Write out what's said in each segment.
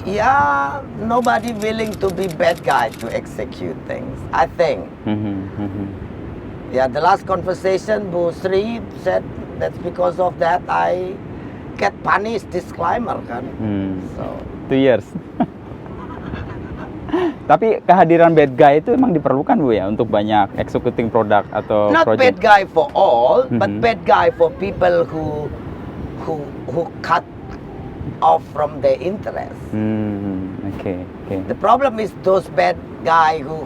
Yeah, nobody willing to be bad guy to execute things, I think. Yeah, the last conversation, Bu Sri said that's because of that I get punished, disclaimer kan. So 2 years. Tapi kehadiran bad guy itu emang diperlukan Bu ya untuk banyak executing produk atau not project. bad guy for all, but bad guy for people who cut off from their interest. Okay. The problem is those bad guy who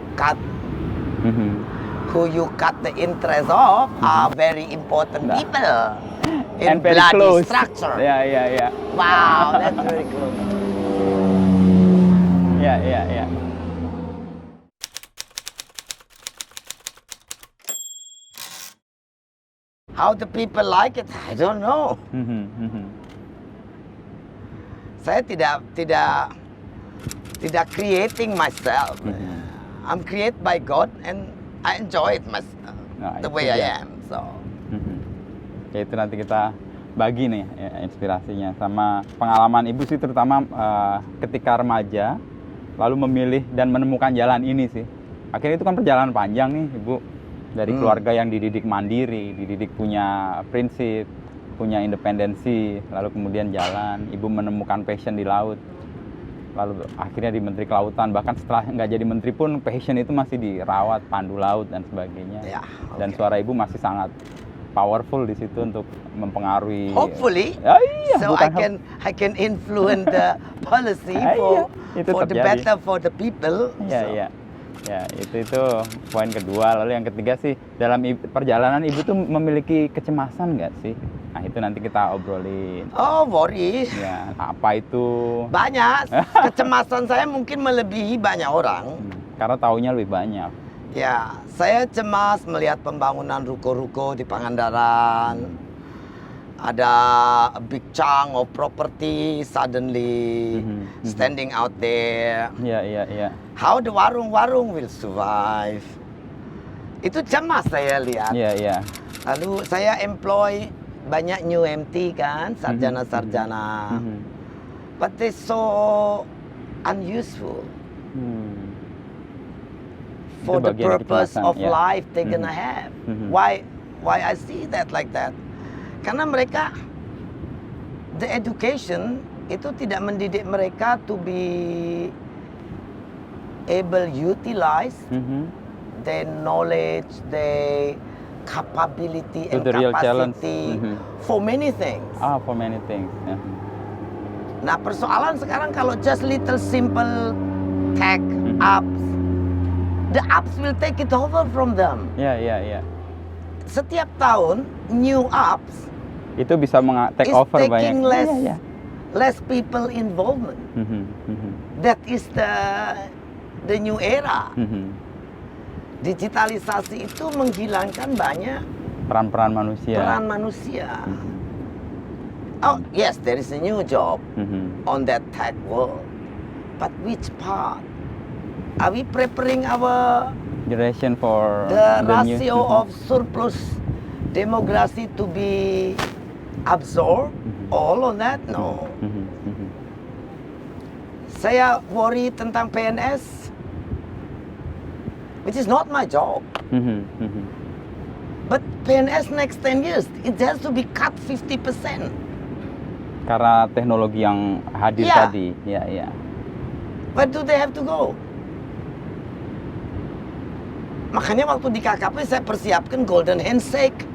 you cut the interest of are very important people in And very bloody close. structure. Yeah. Wow, that's very close. Yeah. How the people like it, I don't know. Saya tidak creating myself. I'm created by God and I enjoy it myself, the way I am. So. Ya itu nanti kita bagi nih ya, inspirasinya sama pengalaman Ibu sih, terutama ketika remaja lalu memilih dan menemukan jalan ini sih. Akhirnya itu kan perjalanan panjang nih Ibu, dari keluarga yang dididik mandiri, dididik punya prinsip, punya independensi, lalu kemudian jalan, Ibu menemukan passion di laut, lalu akhirnya di Menteri Kelautan, bahkan setelah nggak jadi menteri pun passion itu masih dirawat, pandu laut dan sebagainya. Yeah, okay. Dan suara Ibu masih sangat powerful di situ untuk mempengaruhi. Hopefully, so I can influence the policy for the better for the people. Iya. Ya, itu poin kedua. Lalu yang ketiga sih, dalam perjalanan Ibu tuh memiliki kecemasan nggak sih? Nah, itu nanti kita obrolin. Oh, worry. Ya, apa itu? Banyak. Kecemasan saya mungkin melebihi banyak orang. Karena taunya lebih banyak. Ya, saya cemas melihat pembangunan ruko-ruko di Pangandaran. Ada a big chunk of property suddenly standing out there. Iya. How the warung-warung will survive. Itu cemas saya lihat. Iya. Lalu saya employ banyak new MT kan, sarjana-sarjana. But they so unuseful. For the purpose of life they're gonna have. Why I see that like that? Karena mereka, the education itu tidak mendidik mereka to be able utilize their knowledge, their capability and capacity for many things. For many things. Nah, persoalan sekarang kalau just little simple tech apps, the apps will take it over from them. Iya. Setiap tahun new apps itu bisa take over banyak. Taking less people involvement. That is the new era. Digitalisasi itu menghilangkan banyak peran manusia. Oh yes, there is a new job on that tech world. But which part? Are we preparing our generation for the ratio of surplus demography to be absorbed all on that? No. Saya worry tentang PNS, which is not my job. But PNS next 10 years, it has to be cut 50%. Karena teknologi yang hadir tadi. Iya. Where do they have to go? Makanya waktu di KKP saya persiapkan golden handshake.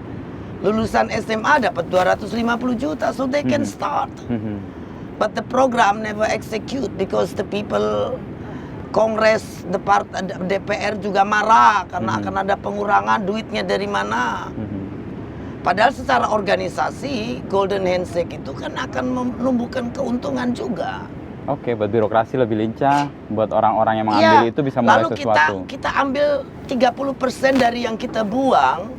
Lulusan SMA dapat 250 juta, so they can start. But the program never execute because the people, Kongres, DPR juga marah karena akan ada pengurangan duitnya dari mana. Padahal secara organisasi golden handshake itu kan akan menumbuhkan keuntungan juga. Oke, buat birokrasi lebih lincah, buat orang-orang yang mengambil itu bisa mulai sesuatu. Lalu kita ambil 30% dari yang kita buang,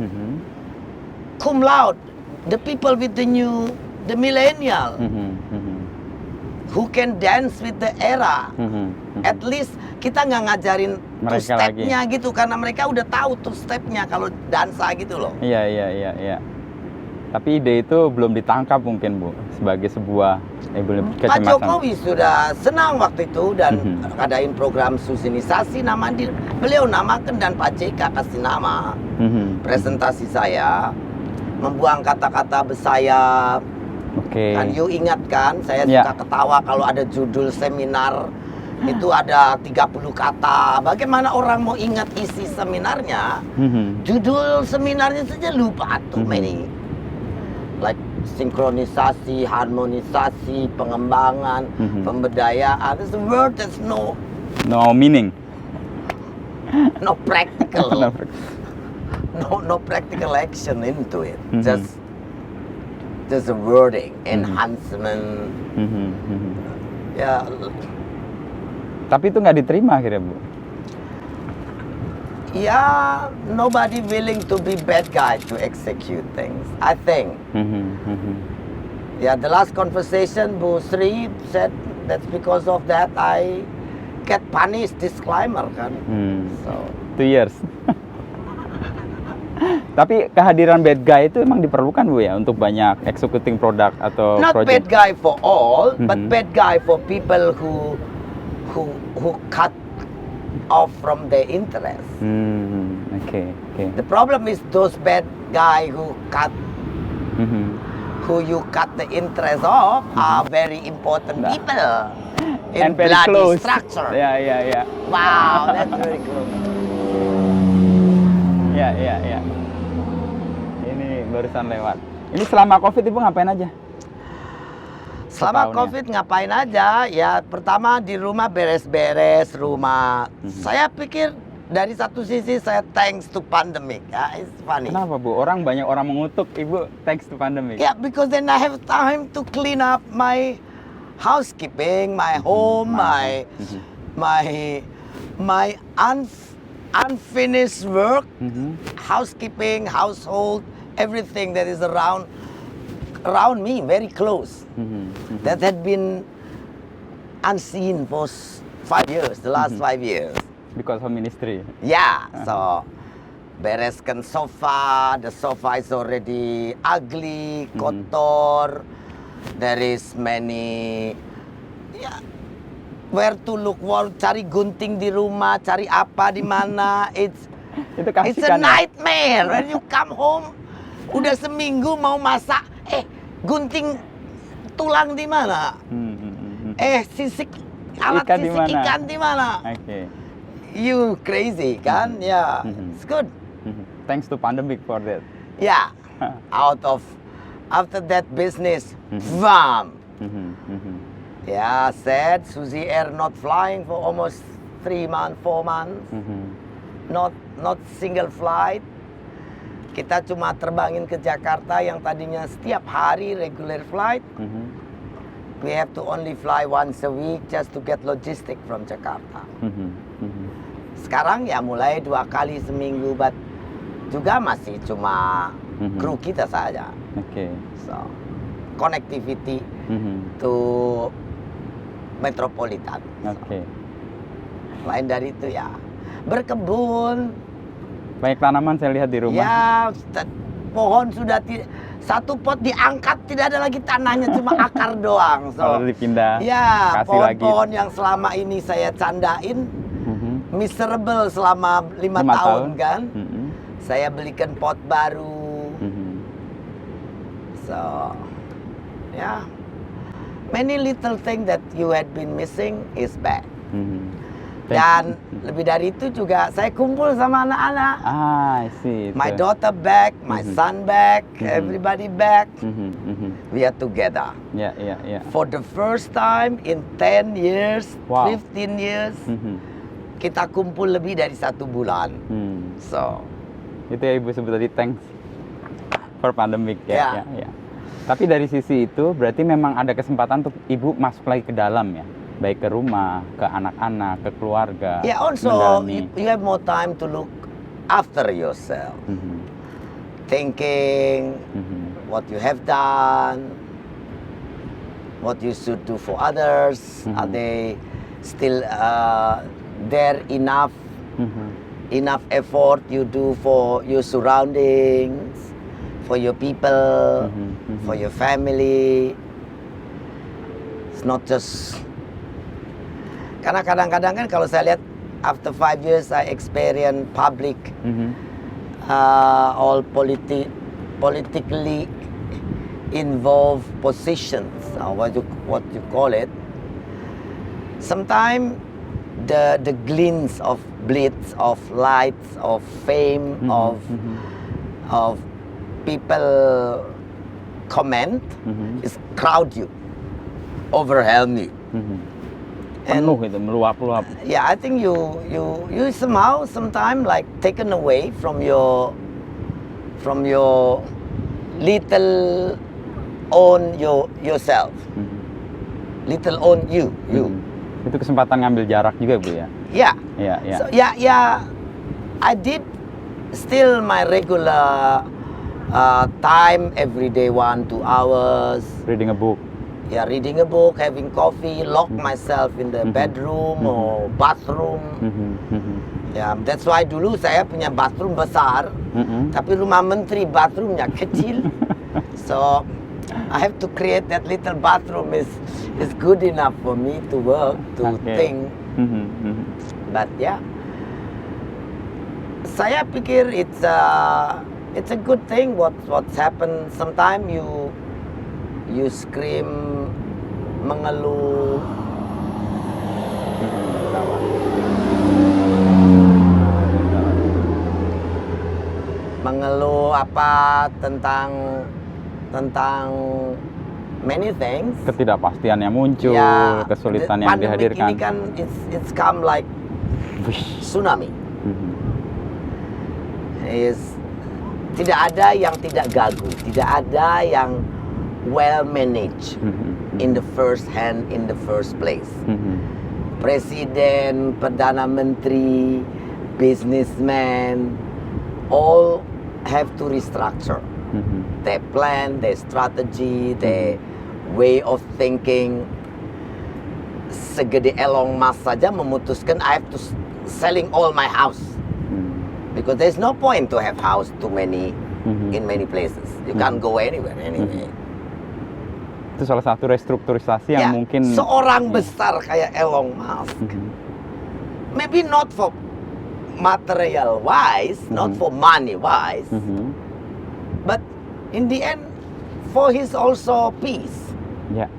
cum laude, the people with the millennial, who can dance with the era. At least kita nggak ngajarin two stepnya gitu, karena mereka udah tahu two stepnya kalau dansa gitu loh. Iya. Tapi ide itu belum ditangkap mungkin Bu sebagai sebuah Pak kecemasan. Jokowi sudah senang waktu itu dan Mhm. ngadain program susinisasi, beliau namakan dan Pak JK kasih nama. Mhm. Presentasi saya membuang kata-kata bersayap. Oke. Kan you ingat kan, saya Ya. suka ketawa kalau ada judul seminar itu ada 30 kata. Bagaimana orang mau ingat isi seminarnya? Mhm. Judul seminarnya saja lupa too Mhm. many. Like sinkronisasi, harmonisasi, pengembangan, Mhm. pemberdayaan. It's a word that's no No meaning. practical. No. no practical action into it. Mhm. Just a wording, enhancement. Mhm. Mhm. Ya, Tapi itu nggak diterima akhirnya Bu. ya, nobody willing to be bad guy to execute things. I think. Mhm. Mhm. Yeah, the last conversation, Bu Sri said that's because of that I get punished. Disclaimer kan. So 2 years. Tapi kehadiran bad guy itu emang diperlukan Bu ya untuk banyak executing produk atau not project. bad guy for all, but Mhm. bad guy for people who cut off from their interest. Oke. The problem is those bad guy who Mhm. you cut the interest of are very important Nah. people in And very bloody close. structure. Ya. Wow, that's very close. Ya. Ini barusan lewat. Ini selama COVID Ibu ngapain aja? Selama Setahunnya. COVID ngapain aja? Ya pertama di rumah beres-beres rumah. Saya pikir dari satu sisi saya thanks to pandemic. Ya, it's funny. Kenapa Bu? Banyak orang mengutuk Ibu thanks to pandemic. Yeah, because then I have time to clean up my housekeeping, my home, Mhm. my unfinished work, Mhm. housekeeping, household, everything that is around me, very close. Mhm. That had been unseen for 5 years, the last 5 years. Because of ministry. Yeah, so bereskan sofa, the sofa is already ugly, kotor. There is many, yeah, where to look, cari gunting di rumah, cari apa di mana. It's Itu a kasihkan ya? nightmare. When you come home, udah seminggu mau masak, gunting tulang di mana? Sisik alat Ikan di sisik mana? ikan di mana? Oke. You crazy kan? Yeah, it's good. Thanks to pandemic for that. Yeah, after that business, bam. Yeah, sad. Suzy Air not flying for almost 3 months, 4 months. Not single flight. Kita cuma terbangin ke Jakarta yang tadinya setiap hari regular flight. We have to only fly once a week just to get logistic from Jakarta. Sekarang ya mulai 2 kali seminggu, but juga masih cuma kru kita saja. Oke. So, connectivity to metropolitan. Oke. Lain dari itu ya berkebun. Banyak tanaman saya lihat di rumah. Ya, pohon sudah satu pot diangkat, tidak ada lagi tanahnya, cuma akar doang. Kalau dipindah, ya, kasih lagi. pohon-pohon yang selama ini saya candain, miserable selama 5 tahun kan. Saya belikan pot baru. So, ya, many little thing that you had been missing is back. Dan lebih dari itu juga saya kumpul sama anak-anak. I see. My daughter back, my son back, everybody back. We are together. Ya. For the first time in 10 years, Wow. 15 years, kita kumpul lebih dari 1 bulan. So, Itu ya Ibu sebut tadi thanks for pandemic Ya. ya. Tapi dari sisi itu berarti memang ada kesempatan untuk Ibu masuk lagi ke dalam ya. Baik ke rumah, ke anak-anak, ke keluarga. yeah, also mendalami. you have more time to look after yourself. Thinking what you have done, what you should do for others. Are they still there enough effort you do for your surroundings, for your people, for your family. It's not just karena kadang-kadang kan kalau saya lihat after 5 years I experience public all politically involved positions, or what you call it. Sometimes the glints of blitz, of lights, of fame, of people comment is crowd you, overwhelm you. Penuh itu, meluap-luap. Yeah, I think you somehow sometimes like taken away from your little own yourself, little own you. Itu kesempatan ngambil jarak juga Bu ya. Yeah. Yeah. So I did still my regular time every day 1-2 hours. Reading a book. Yeah, reading a book, having coffee, lock myself in the bedroom or bathroom. Ya, that's why dulu saya punya bathroom besar, tapi rumah menteri bathroomnya kecil. So I have to create that little bathroom is good enough for me to work, to think. But yeah, saya pikir it's a good thing what's happened. Sometimes you scream, mengeluh, apa tentang many things. Ketidakpastian yang muncul, Ya, kesulitan yang pandemic dihadirkan. ini kan it's come like tsunami. Tidak ada yang tidak gagu, tidak ada yang well managed in the first place. Presiden, Perdana Menteri, businessman, all have to restructure their plan, their strategy, their way of thinking. Segede Elon Musk saja memutuskan I have to selling all my house because there's no point to have house too many in many places. You can't go anywhere anyway. Itu salah satu restrukturisasi yang mungkin seorang besar kayak Elon Musk, maybe not for material wise, not for money wise, but in the end for his also peace. Ya.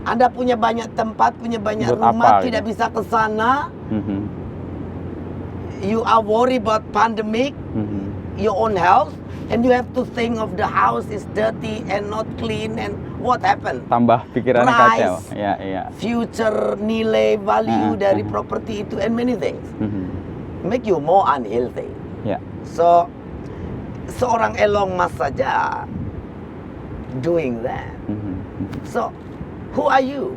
Anda punya banyak tempat, punya banyak Buat rumah, apa, tidak gitu? bisa ke sana. You are worried about pandemic, your own health, and you have to think of the house is dirty and not clean, and what happened? Tambah pikirannya kacau. Ya. Future nilai value dari properti itu and many things make you more unhealthy. Ya. So seorang Elon Musk saja doing that. So who are you?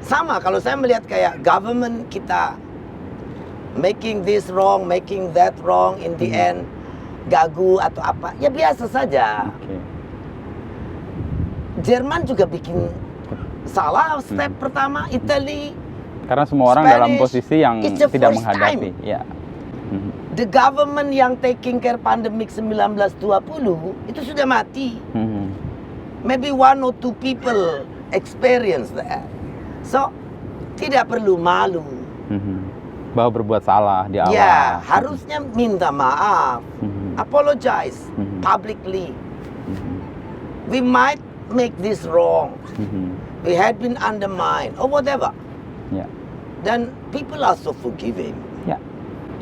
Sama kalau saya melihat kayak government kita making this wrong, making that wrong, in the end gagu atau apa, ya biasa saja. Jerman juga bikin salah step pertama, Italy. Karena semua orang Spanish, dalam posisi yang it's the tidak first menghadapi. time. Ya. The government yang taking care pandemic 1920 itu sudah mati. Maybe 1 or 2 people experience that. So tidak perlu malu. Bahwa berbuat salah di awal. Ya, harusnya minta maaf. Apologize publicly. We might make this wrong. We had been undermined or whatever. Ya. Dan people are so forgiving. Ya.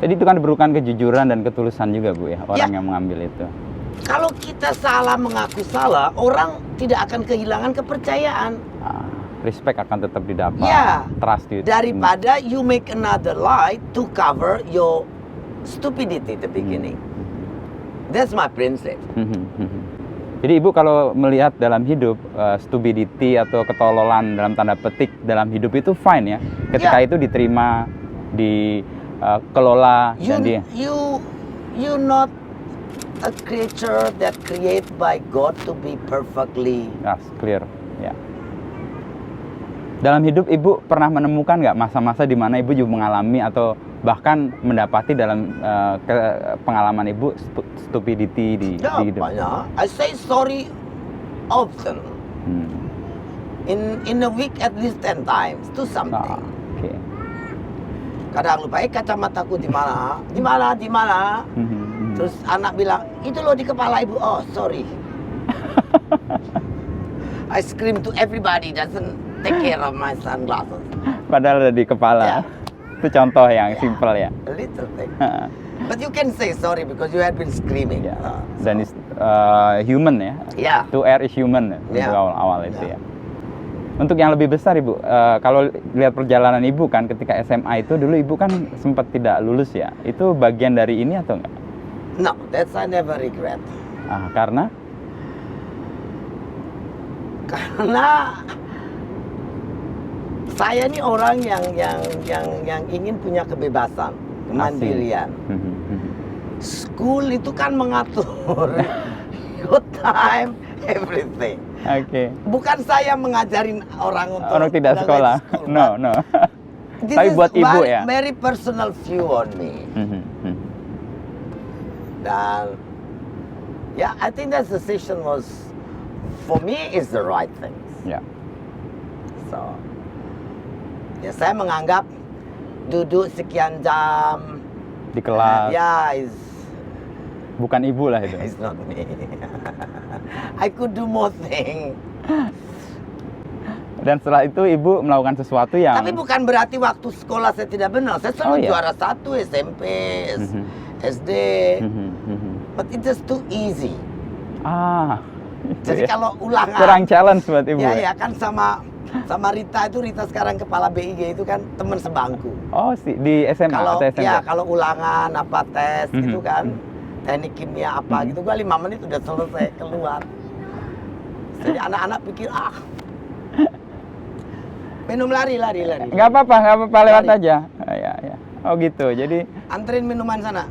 Jadi itu kan diperlukan kejujuran dan ketulusan juga Bu ya, orang yang mengambil itu. Kalau kita salah mengaku salah, orang tidak akan kehilangan kepercayaan. Respect akan tetap didapat. Ya. Trust itu. Daripada you make another lie to cover your stupidity at the beginning. That's my principle. Jadi Ibu kalau melihat dalam hidup stupidity atau ketololan dalam tanda petik dalam hidup itu fine ya. Ketika itu diterima, dikelola dan you not a creature that created by God to be perfectly. Yes, clear. Ya. Dalam hidup Ibu pernah menemukan nggak masa-masa di mana Ibu juga mengalami atau bahkan mendapati dalam pengalaman ibu stupidity di Ya, hidup. banyak. I say sorry often. Hmm. In a week at least 10 times to Ah, something. oke. Kadang lupa, kacamataku di mana? Di mana? Di mana? Mhm. Terus anak bilang, itu loh di kepala ibu. Oh, sorry. I scream to everybody doesn't take care of my sunglasses. Padahal ada di kepala. Ya. Itu contoh yang simple ya. A little thing. But you can say sorry because you had been screaming. Ya. So, Dan human ya. ya. To err is human Ya. untuk awal-awal itu Ya. ya. Untuk yang lebih besar ibu, kalau lihat perjalanan ibu kan ketika SMA itu dulu ibu kan sempat tidak lulus ya. Itu bagian dari ini atau enggak? No, that's I never regret. Karena Karena saya ini orang yang ingin punya kebebasan, kemandirian. School itu kan mengatur your time, everything. Oke. Bukan saya mengajarin orang untuk Orang tidak udah sekolah. nggak di school, No, but no. this Tapi is buat ibu my ya. very personal view on me. Dan ya, I think that decision was for me is the right thing. Ya. So, ya saya menganggap duduk sekian jam, Di kelas. ya is Bukan ibu lah itu. it's not me. I could do more thing. Dan setelah itu ibu melakukan sesuatu yang Tapi bukan berarti waktu sekolah saya tidak benar. Saya selalu Oh, iya. juara 1 SMP, SD. But it's just too easy. itu Jadi ya. kalau ulangan Kurang challenge buat ibu. ya kan sama Rita itu, Rita sekarang kepala BIG itu kan teman sebangku. Oh, di SMA Kalau atau SMP? ya kalau ulangan apa tes gitu Mhm. kan, teknik kimia apa gitu, gua 5 menit udah selesai keluar. Jadi anak-anak pikir minum lari. Nggak apa-apa lewat Lari. aja. Ya. Oh gitu. Jadi Anterin minuman sana.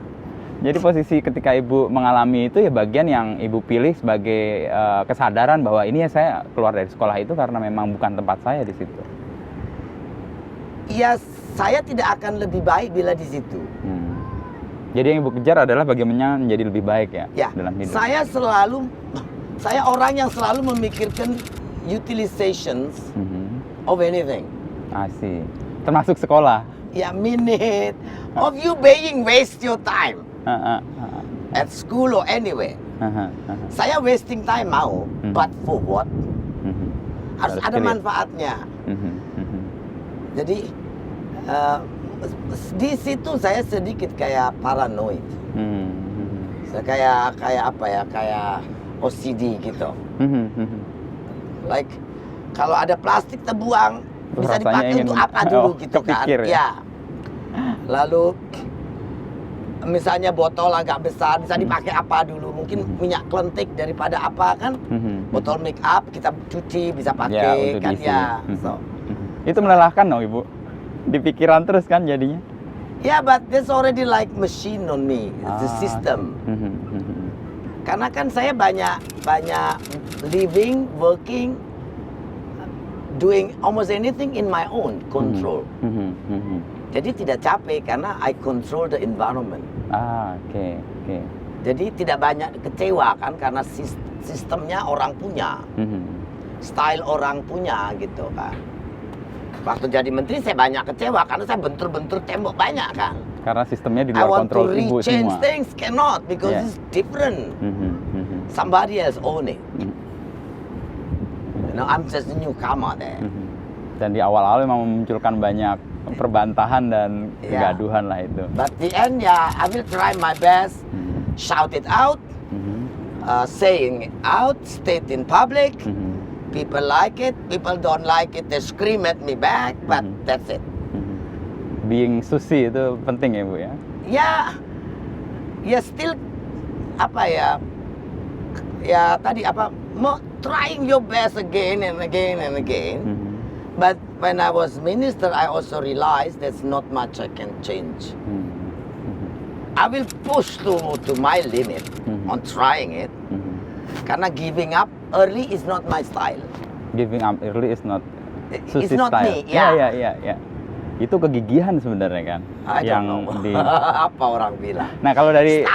posisi ketika ibu mengalami itu ya bagian yang ibu pilih sebagai kesadaran bahwa ini ya saya keluar dari sekolah itu karena memang bukan tempat saya di situ. Ya, saya tidak akan lebih baik bila di situ. Jadi yang ibu kejar adalah bagaimana menjadi lebih baik ya, Ya, dalam hidup. saya orang yang selalu memikirkan utilizations of anything. Asik. Termasuk sekolah. Ya, minute of you being waste your time at school or anywhere. Saya wasting time mau, but for what? Harus ada clear. manfaatnya. Jadi di situ saya sedikit kayak paranoid. Saya kayak apa ya? Kayak OCD gitu. Like kalau ada plastik terbuang bisa Rasanya dipakai ingin- untuk apa dulu oh, gitu kan? kepikir ya? Ya. Lalu misalnya botol agak besar bisa dipakai apa dulu? Mungkin minyak kelentik daripada apa kan? Botol make up kita cuci bisa pakai untuk kan diisi. ya. So, Itu melelahkan dong ibu. Di pikiran terus kan jadinya. yeah, but there's already like machine on me, the system. Karena kan saya banyak living, working, doing almost anything in my own control. Jadi tidak capek karena I control the environment. Oke. Jadi tidak banyak kecewa kan karena sistemnya orang punya, style orang punya gitu kan. Waktu jadi menteri saya banyak kecewa karena saya bentur-bentur tembok banyak kan. Karena sistemnya di I luar want to kontrol ibu rechange semua. things, cannot because Yeah. it's different. Somebody else own it. You know, I'm just a newcomer there. Dan di awal-awal memang memunculkan banyak perbantahan dan Yeah. kegaduhan lah itu. But the end, yeah, I will try my best, shout it out, saying it out, state in public. People like it, people don't like it, they scream at me back, but that's it. Being susi itu penting ya Bu ya. Ya still apa ya? Ya tadi apa? Trying your best again and again and again. But when I was minister, I also realized there's not much I can change. I will push to my limit on trying it. Karena giving up early is not my style. Giving up early is not It's Susi not style. me, yeah. Ya. Itu kegigihan sebenarnya kan. I don't know. Apa orang bilang? Nah, kalau dari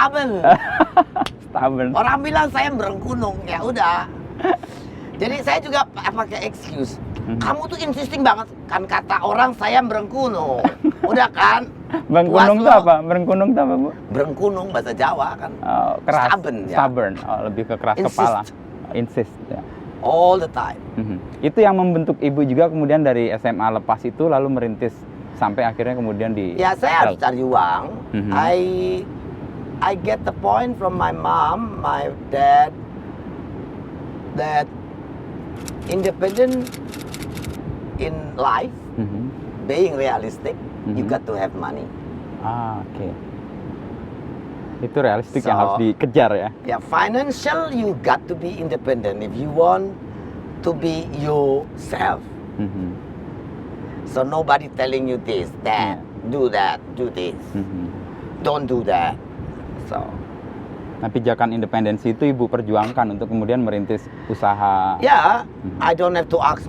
stubborn. Orang bilang saya berengkunung, ya udah. Jadi saya juga pakai excuse. Kamu tuh insisting banget kan kata orang saya berengkunung. Udah kan? Berengkunung itu apa? Berengkunung itu apa, Bu? Berengkunung bahasa Jawa kan. Oh, keras. Stubborn. Oh, lebih ke keras kepala. Insist. Ya. All the time. Itu yang membentuk Ibu juga kemudian dari SMA lepas itu lalu merintis sampai akhirnya kemudian di. Ya saya harus cari uang. I get the point from my mom, my dad, that independent in life, being realistic, you got to have money. Oke. Itu realistik yang harus dikejar ya. Ya, financial you got to be independent if you want to be yourself. So nobody telling you this, that, do that, do this, don't do that. So. Nah, pijakan independensi itu Ibu perjuangkan untuk kemudian merintis usaha. Yeah, I don't have to ask.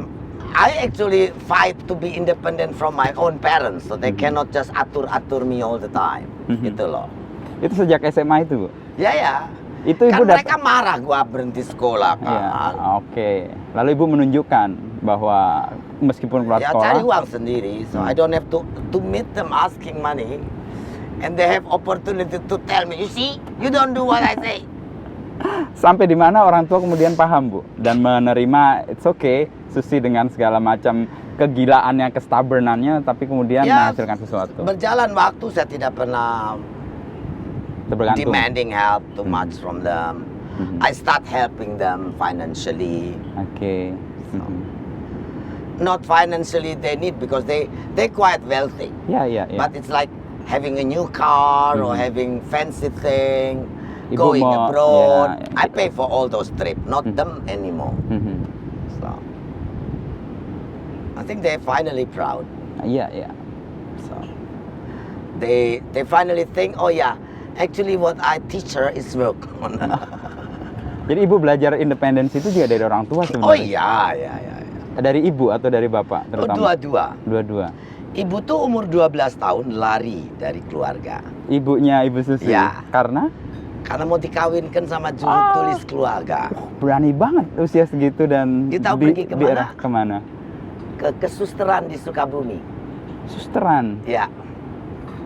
I actually fight to be independent from my own parents, so they cannot just atur me all the time. Gitu loh. Itu sejak SMA itu, Bu? Ya. Itu Ibu kan mereka marah gua berhenti sekolah kan. Ya, oke. Lalu Ibu menunjukkan bahwa meskipun keluar sekolah. Ya cari uang sendiri, so I don't have to meet them asking money. And they have opportunity to tell me, you see, you don't do what I say. Sampai di mana orang tua kemudian paham, Bu, dan menerima it's okay Susi dengan segala macam kegilaannya, kestubbornannya, tapi kemudian menghasilkan sesuatu. Berjalan waktu saya tidak pernah demanding help too much from them. I start helping them financially. Okay. So, not financially they need because they quite wealthy. Yeah. But it's like having a new car or having fancy thing, going abroad. I pay for all those trips, not them anymore. So I think they're finally proud. Yeah. So they finally think, oh yeah, actually what I teach her is work. Jadi Ibu belajar independensi itu juga dari orang tua sebenarnya? Oh iya. Dari Ibu atau dari Bapak terutama? Dua-dua. Ibu tuh umur 12 tahun lari dari keluarga. Ibunya Ibu Susi? Ya. Karena mau dikawinkan sama juru tulis keluarga. Berani banget usia segitu dan Dia tahu pergi kemana? Kemana? Ke kesusteran di Sukabumi. Susteran? Ya.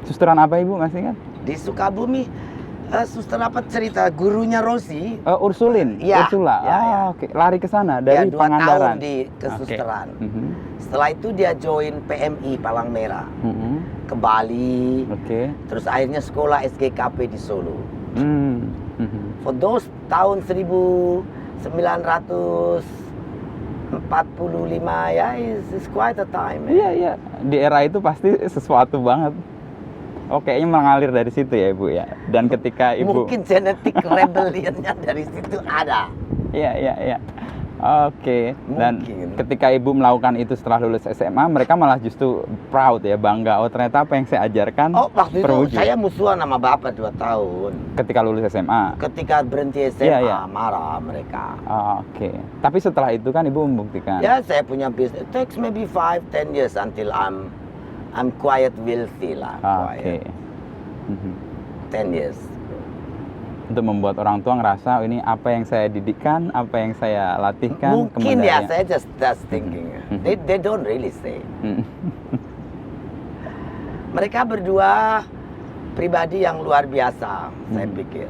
Susteran apa Ibu masih ingat? Di Sukabumi, suster apa cerita gurunya Rosi? Ursulin? Ya. Ursula? Oke. Lari ke sana dari Pangandaran? 2 tahun di kesusteran. Setelah itu dia join PMI Palang Merah. Ke Bali. Terus akhirnya sekolah SGKP di Solo. For those tahun 1945 ya, is quite a time. Iya. Di era itu pasti sesuatu banget. Kayaknya mengalir dari situ ya Ibu ya. Dan ketika Ibu mungkin genetik rebellionnya dari situ ada. Iya. Oke. Dan ketika Ibu melakukan itu setelah lulus SMA, mereka malah justru proud ya, bangga. Oh ternyata apa yang saya ajarkan waktu terwujud. itu saya musuhan sama Bapak 2 tahun. Ketika lulus SMA? Ketika berhenti SMA, marah mereka. Oke. Tapi setelah itu kan Ibu membuktikan. Ya, saya punya bisnis. It takes maybe 5-10 years until I'm quite wealthy lah. Oke. 10 years. Untuk membuat orang tua ngerasa ini apa yang saya didikkan, apa yang saya latihkan. Mungkin ya, saya just thinking. They don't really say. Mereka berdua pribadi yang luar biasa, saya pikir.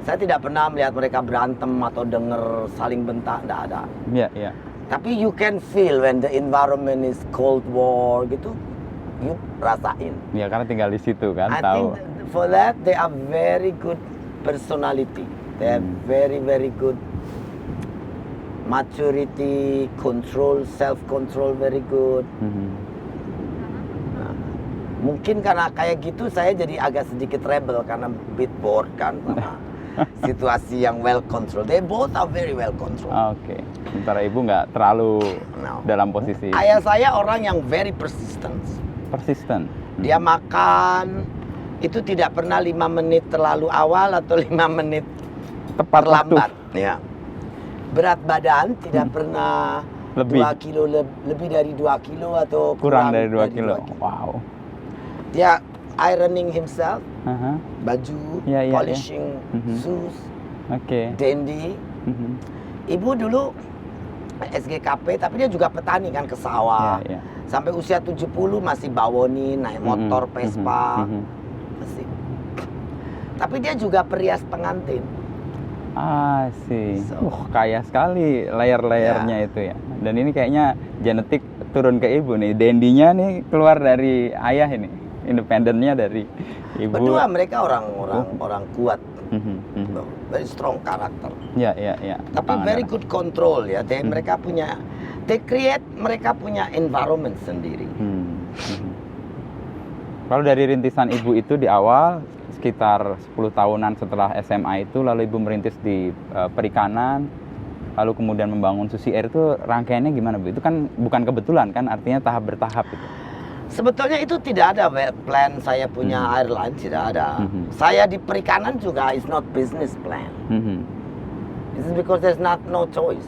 Saya tidak pernah melihat mereka berantem atau dengar saling bentak, tidak ada. Iya. Tapi you can feel when the environment is Cold War gitu, you rasain. Ya karena tinggal di situ kan, I tahu. think for that they are very good personality. They have very good maturity, control, self-control very good. Nah, mungkin karena kayak gitu saya jadi agak sedikit rebel karena bit bored kan sama situasi yang well control. They both are very well control. Oke. Sementara Ibu nggak terlalu dalam posisi. Ayah saya orang yang very persistent. Persistent. Dia makan itu tidak pernah 5 menit terlalu awal atau 5 menit tepat terlambat. Ya. Berat badan tidak pernah Lebih. 2 kilo lebih dari 2 kilo atau Kurang dari 2 kilo. 2 kilo. Wow. Dia ironing himself, Aha. baju, Ya, ya, ya. polishing Mhm. shoes, Oke. dandy. Mhm. Ibu dulu SGKP, tapi dia juga petani kan, ke sawah. Ya, ya. Sampai usia 70 masih bawonin, naik motor Mhm. Vespa. Mhm. Masih. Tapi dia juga perias pengantin. Ah, sih. So. Kaya sekali layer-layernya itu ya. Dan ini kayaknya genetik turun ke ibu nih. Dandinya nih keluar dari ayah ini. Independennya dari ibu. Berdua mereka orang kuat, Mhm, mhm. very strong karakter. Ya, ya, ya. Tapi very good control ya. Mereka punya, mereka punya environment sendiri. Kalau dari rintisan ibu itu di awal sekitar 10 tahunan setelah SMA itu, lalu ibu merintis di perikanan, lalu kemudian membangun Susi Air, itu rangkaiannya gimana Bu? Itu kan bukan kebetulan kan, artinya tahap bertahap itu. Sebetulnya itu tidak ada plan saya punya airline, tidak ada. Saya di perikanan juga is not business plan. This is because there's no choice.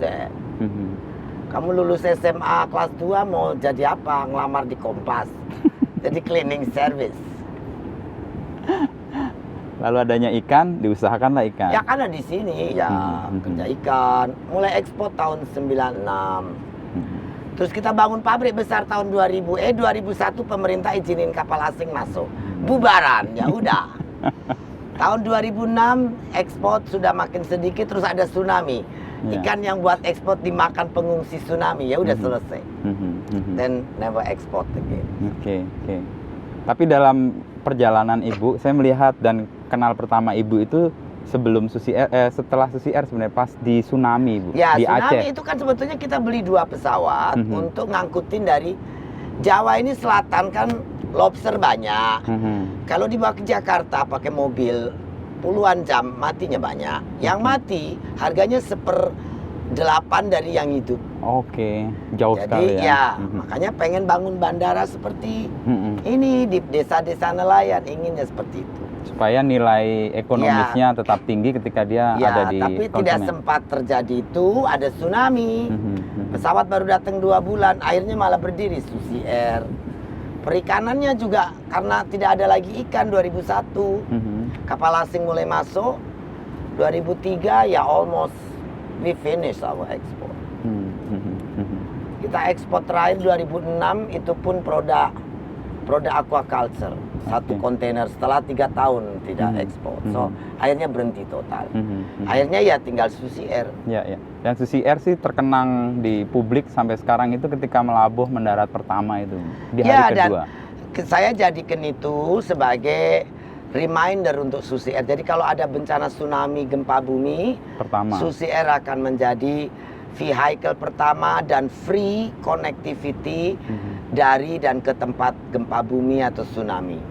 Kamu lulus SMA kelas 2 mau jadi apa? Ngelamar di Kompas. Jadi cleaning service. Lalu adanya ikan, diusahakanlah ikan. Ya karena di sini ya kerja ikan. Mulai ekspor tahun 96. Terus kita bangun pabrik besar tahun 2000. 2001 pemerintah izinin kapal asing masuk. Bubaran, ya udah. Tahun 2006 ekspor sudah makin sedikit, terus ada tsunami. Ikan yang buat ekspor dimakan pengungsi tsunami, ya udah selesai. Then never export again. Oke. Tapi dalam perjalanan ibu, saya melihat dan kenal pertama ibu itu sebelum Susi Air, setelah Susi Air sebenarnya pas di tsunami ibu, ya, di tsunami Aceh. itu kan sebetulnya kita beli 2 pesawat untuk ngangkutin dari Jawa ini selatan kan lobster banyak. Kalau dibawa ke Jakarta pakai mobil puluhan jam, matinya banyak. Yang mati harganya 1/8 dari yang hidup. Oke, jauh Jadi sekali ya. makanya pengen bangun bandara seperti ini di desa-desa nelayan, inginnya seperti itu. Supaya nilai ekonomisnya tetap tinggi ketika dia ada di tapi konsumen. tidak sempat terjadi itu, ada tsunami. Pesawat baru datang 2 bulan, akhirnya malah berdiri Susi Air. Perikanannya juga karena tidak ada lagi ikan 2001. Kapal asing mulai masuk. 2003 ya almost we finish our export. Kita ekspor terakhir 2006 itu pun produk aquaculture. 1 kontainer setelah 3 tahun tidak ekspor. So akhirnya berhenti total. Akhirnya ya tinggal Susi Air. Ya. Dan Susi Air sih terkenang di publik sampai sekarang itu ketika melabuh mendarat pertama itu di hari kedua. Dan saya jadikan itu sebagai reminder untuk Susi Air. Jadi kalau ada bencana tsunami, gempa bumi, Pertama. Susi Air akan menjadi vehicle pertama dan free connectivity dari dan ke tempat gempa bumi atau tsunami.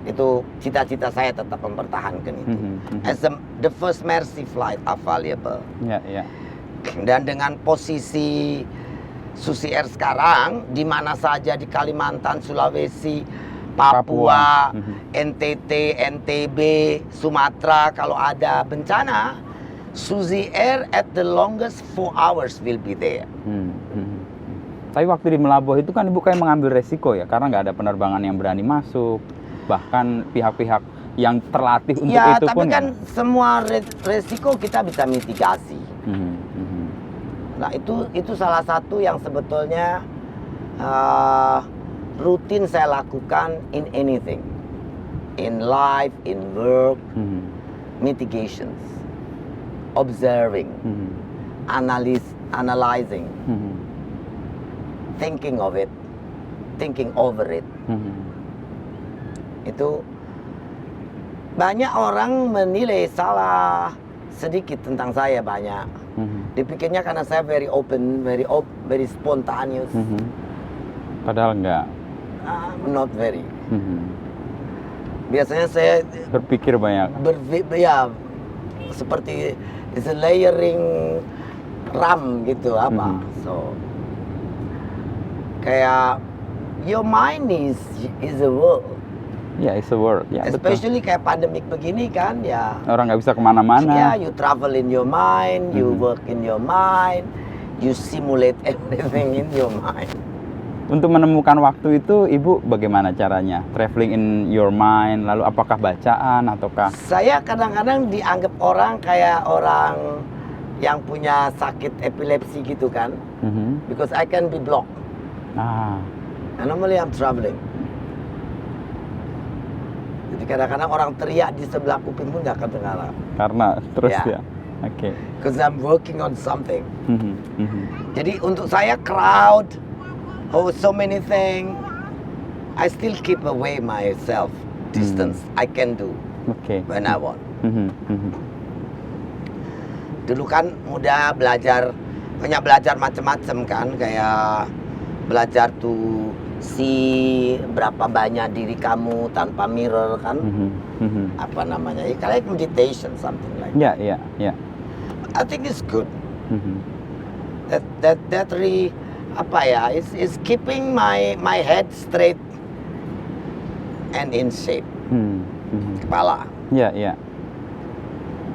Itu cita-cita saya tetap mempertahankan itu. As the first mercy flight available. Ya. Dan dengan posisi Susi Air sekarang, di mana saja di Kalimantan, Sulawesi, Papua, NTT, NTB, Sumatera, kalau ada bencana, Susi Air at the longest 4 hours will be there. Tapi waktu di Melabuh itu kan ibu kayak mengambil resiko ya, karena nggak ada penerbangan yang berani masuk, bahkan pihak-pihak yang terlatih untuk itu tapi pun kan semua resiko kita bisa mitigasi. Nah itu salah satu yang sebetulnya rutin saya lakukan in anything, in life, in work, mitigations. Observing, analyzing, thinking of it, thinking over it. Itu banyak orang menilai salah sedikit tentang saya banyak. Dipikirnya karena saya very open, very spontaneous. Padahal enggak. Not very. Biasanya saya berpikir banyak. Seperti is a layering ram gitu apa. So kayak your mind is a world. Ya, it's a world. Ya, especially betul. kayak pandemik begini kan ya. Orang nggak bisa kemana-mana. Ya, you travel in your mind, you work in your mind, you simulate everything in your mind. Untuk menemukan waktu itu, Ibu bagaimana caranya? Traveling in your mind, lalu apakah bacaan ataukah? Saya kadang-kadang dianggap orang kayak orang yang punya sakit epilepsi gitu kan, because I can be blocked. Ah, And normally I'm traveling. Jadi kadang-kadang orang teriak di sebelah kuping pun nggak kedengaran. karena terus Ya. ya. Oke. Because I'm working on something. Mhm, mhm. Jadi untuk saya crowd, so many things, I still keep away myself, distance. I can do Oke. when I want. Mhm, mhm. Dulu kan muda belajar, banyak belajar macam-macam kan, kayak belajar tuh berapa banyak diri kamu tanpa mirror kan, Mhm, mhm. apa namanya, kayak meditation something like. Ya, ya, ya. I think it's good. Mhm. That really apa ya, is keeping my head straight and in shape, Hmm, mhm. kepala, Ya, ya.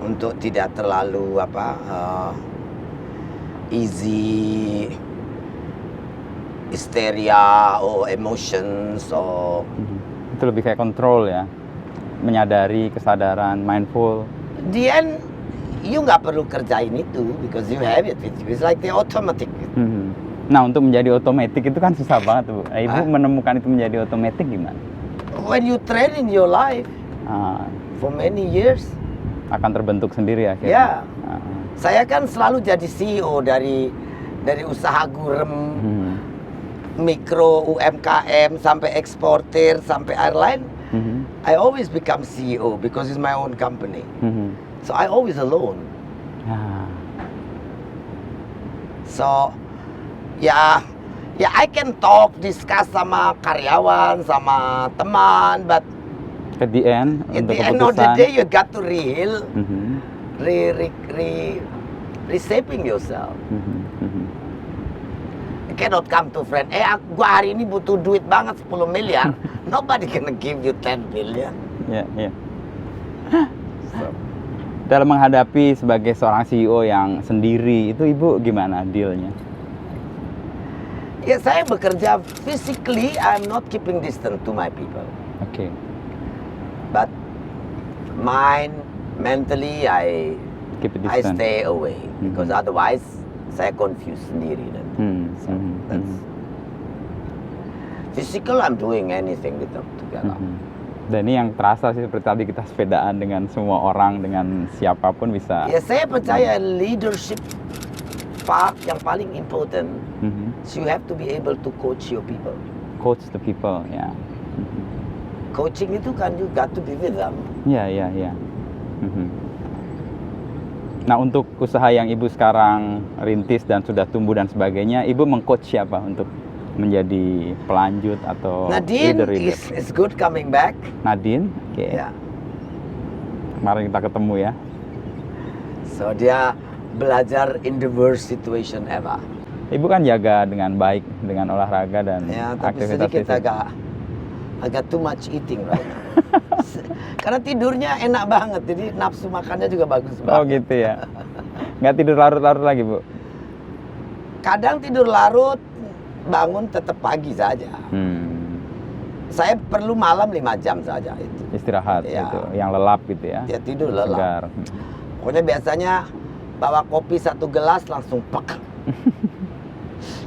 untuk tidak terlalu easy hysteria or emotions or Mhm. Itu lebih kayak kontrol ya, menyadari, kesadaran, mindful. the end you nggak perlu kerjain itu because you have it with you. It's like the automatic. Mhm. Nah, untuk menjadi otomatis itu kan susah banget tuh. Ibu Hah? menemukan itu menjadi otomatis gimana? When you train in your life Ah, for many years, akan terbentuk sendiri ya. akhirnya. Ah, Saya kan selalu jadi CEO dari usaha gurem, mhm. mikro, UMKM, sampai eksportir, sampai airline. Mhm. I always become CEO because it's my own company. Mhm. So I always alone. Ah, So ya I can talk, discuss sama karyawan, sama teman, but at the end, at untuk the end of the keputusan. day you got to reheal, Mhm. reshaping yourself. Mhm. Mhm. You cannot come to friend, gua hari ini butuh duit banget 10 miliar. Nobody gonna give you 10 billion. Ya, ya. So, dalam menghadapi sebagai seorang CEO yang sendiri, itu Ibu gimana dealnya? Ya saya bekerja physically, I'm not keeping distance to my people. Oke. But mentally Keep it I distant. stay away because Mhm. otherwise saya confused sendiri nanti. So Mhm. that's Mhm. physical. I'm doing anything with them together. Mhm. Dan ini yang terasa sih seperti tadi kita sepedaan dengan semua orang, dengan siapapun bisa. Ya saya percaya leadership part yang paling important. Mhm. So you have to be able to coach your people. Coach the people, ya. Mhm. Coaching itu kan you got to be with them. Ya, ya, ya. Mhm. Nah, untuk usaha yang Ibu sekarang rintis dan sudah tumbuh dan sebagainya, Ibu mengcoach siapa untuk menjadi pelanjut atau Nadine leader-leader? is good coming back. Nadine, oke. Ya. Kemarin kita ketemu ya. So dia belajar in the worst situation ever. Ibu kan jaga dengan baik dengan olahraga dan Ya, tapi aktivitas sedikit fisik. agak too much eating right now. Karena tidurnya enak banget, jadi nafsu makannya juga bagus Oh banget. gitu ya. Nggak tidur larut-larut lagi, Bu? Kadang tidur larut, bangun tetap pagi saja. Saya perlu malam 5 jam saja itu. Istirahat Ya. gitu, yang lelap gitu ya. Dia tidur lelap. Segar. Pokoknya biasanya bawa kopi 1 gelas langsung pek.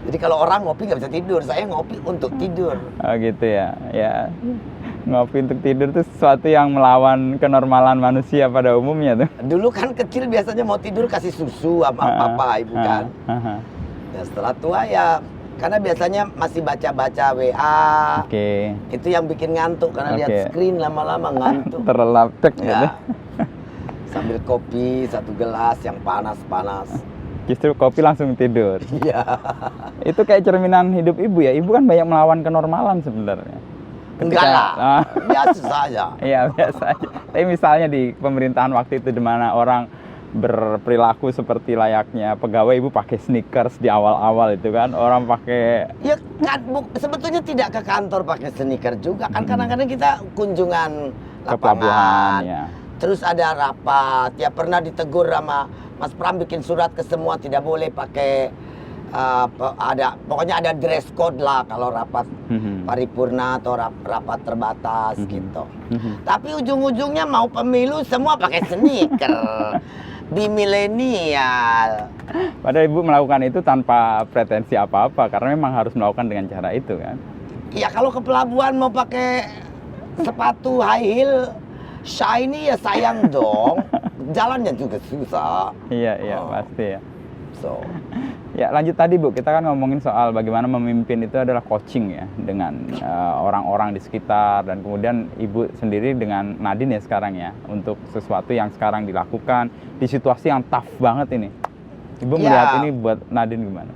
Jadi kalau orang ngopi nggak bisa tidur, saya ngopi untuk tidur. Oh gitu ya. Ya. Ngopi untuk tidur itu sesuatu yang melawan kenormalan manusia pada umumnya tuh. Dulu kan kecil biasanya mau tidur kasih susu sama papa ibu kan. Ya setelah tua ya, karena biasanya masih baca-baca WA. Oke. Itu yang bikin ngantuk karena lihat Oke. screen lama-lama ngantuk. Terlelap cek gitu. Ya. Sambil kopi 1 gelas yang panas-panas. Justru kopi langsung tidur. Iya. Itu kayak cerminan hidup Ibu ya. Ibu kan banyak melawan kenormalan sebenarnya. Enggak lah. Ah. Biasa saja. Iya biasa aja. Tapi misalnya di pemerintahan waktu itu di mana orang berperilaku seperti layaknya pegawai, Ibu pakai sneakers di awal-awal itu kan, orang pakai. Ya kan, sebetulnya tidak ke kantor pakai sneaker juga kan, kadang-kadang kita kunjungan Ke pelabuhan lapangan. ya. Terus ada rapat, ya pernah ditegur sama Mas Pram bikin surat ke semua tidak boleh pakai pokoknya ada dress code lah kalau rapat paripurna atau rapat terbatas gitu. Tapi ujung-ujungnya mau pemilu semua pakai sneaker. Di milenial. Padahal Ibu melakukan itu tanpa pretensi apa-apa karena memang harus melakukan dengan cara itu kan. Ya kalau ke pelabuhan mau pakai sepatu high heel shiny ya sayang dong. Jalannya juga susah. Iya, pasti ya. So, ya lanjut tadi Bu, kita kan ngomongin soal bagaimana memimpin itu adalah coaching ya dengan orang-orang di sekitar dan kemudian Ibu sendiri dengan Nadine ya sekarang ya untuk sesuatu yang sekarang dilakukan di situasi yang tough banget ini. Ibu melihat ini buat Nadine gimana?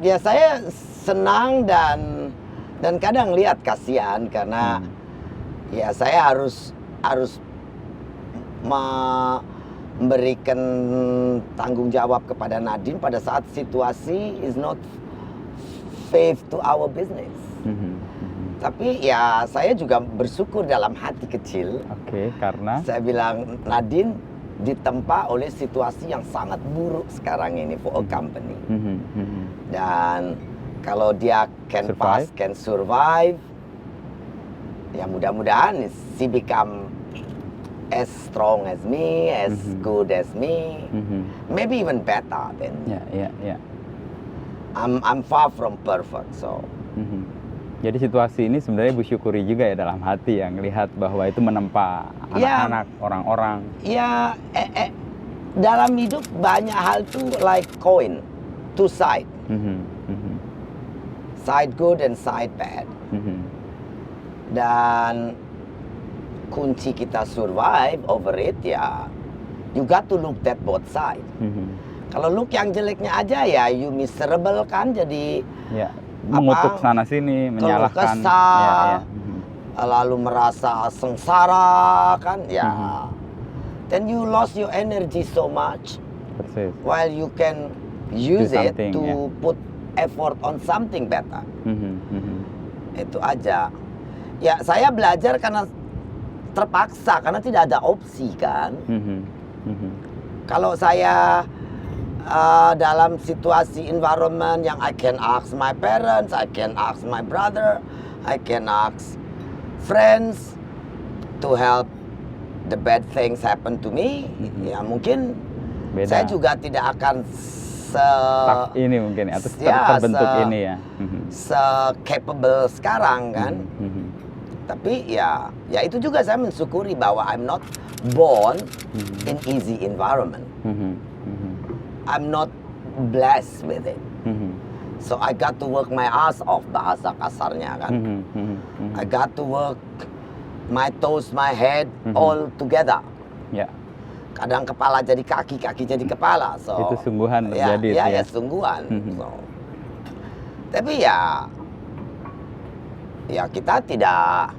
Ya saya senang dan kadang lihat kasihan karena ya saya harus memberikan tanggung jawab kepada Nadine pada saat situasi is not faith to our business. Tapi ya saya juga bersyukur dalam hati kecil. Oke, karena saya bilang Nadine ditempa oleh situasi yang sangat buruk sekarang ini for a company. Dan kalau dia can pass, can survive, ya mudah-mudahan she become as strong as me, as good as me, maybe even better than me. Yeah. I'm far from perfect, so. Jadi situasi ini sebenarnya Ibu syukuri juga ya dalam hati yang lihat bahwa itu menempa anak-anak, orang-orang. Ya, dalam hidup banyak hal tuh like coin, two side, side good and side bad. Dan kunci kita survive over it ya, you got to look that both side. Kalau look yang jeleknya aja ya you miserable kan, jadi mengutuk sana sini, menyalahkan, kesal, lalu merasa sengsara kan ya. Then you lost your energy so much. Persis. While you can use it to put effort on something better. Itu aja. Ya saya belajar karena terpaksa karena tidak ada opsi kan. Kalau saya dalam situasi environment yang I can ask my parents, I can ask my brother, I can ask friends to help the bad things happen to me, ya mungkin beda. Saya juga tidak akan ini mungkin atau terbentuk ini ya. Se-capable sekarang kan. Tapi ya itu juga saya mensyukuri bahwa I'm not born in easy environment. I'm not blessed with it. So I got to work my ass off, bahasa kasarnya kan. I got to work my toes, my head all together. Ya. Kadang kepala jadi kaki, kaki jadi kepala. So itu sungguhan terjadi. Ya sungguhan. So, tapi ya kita tidak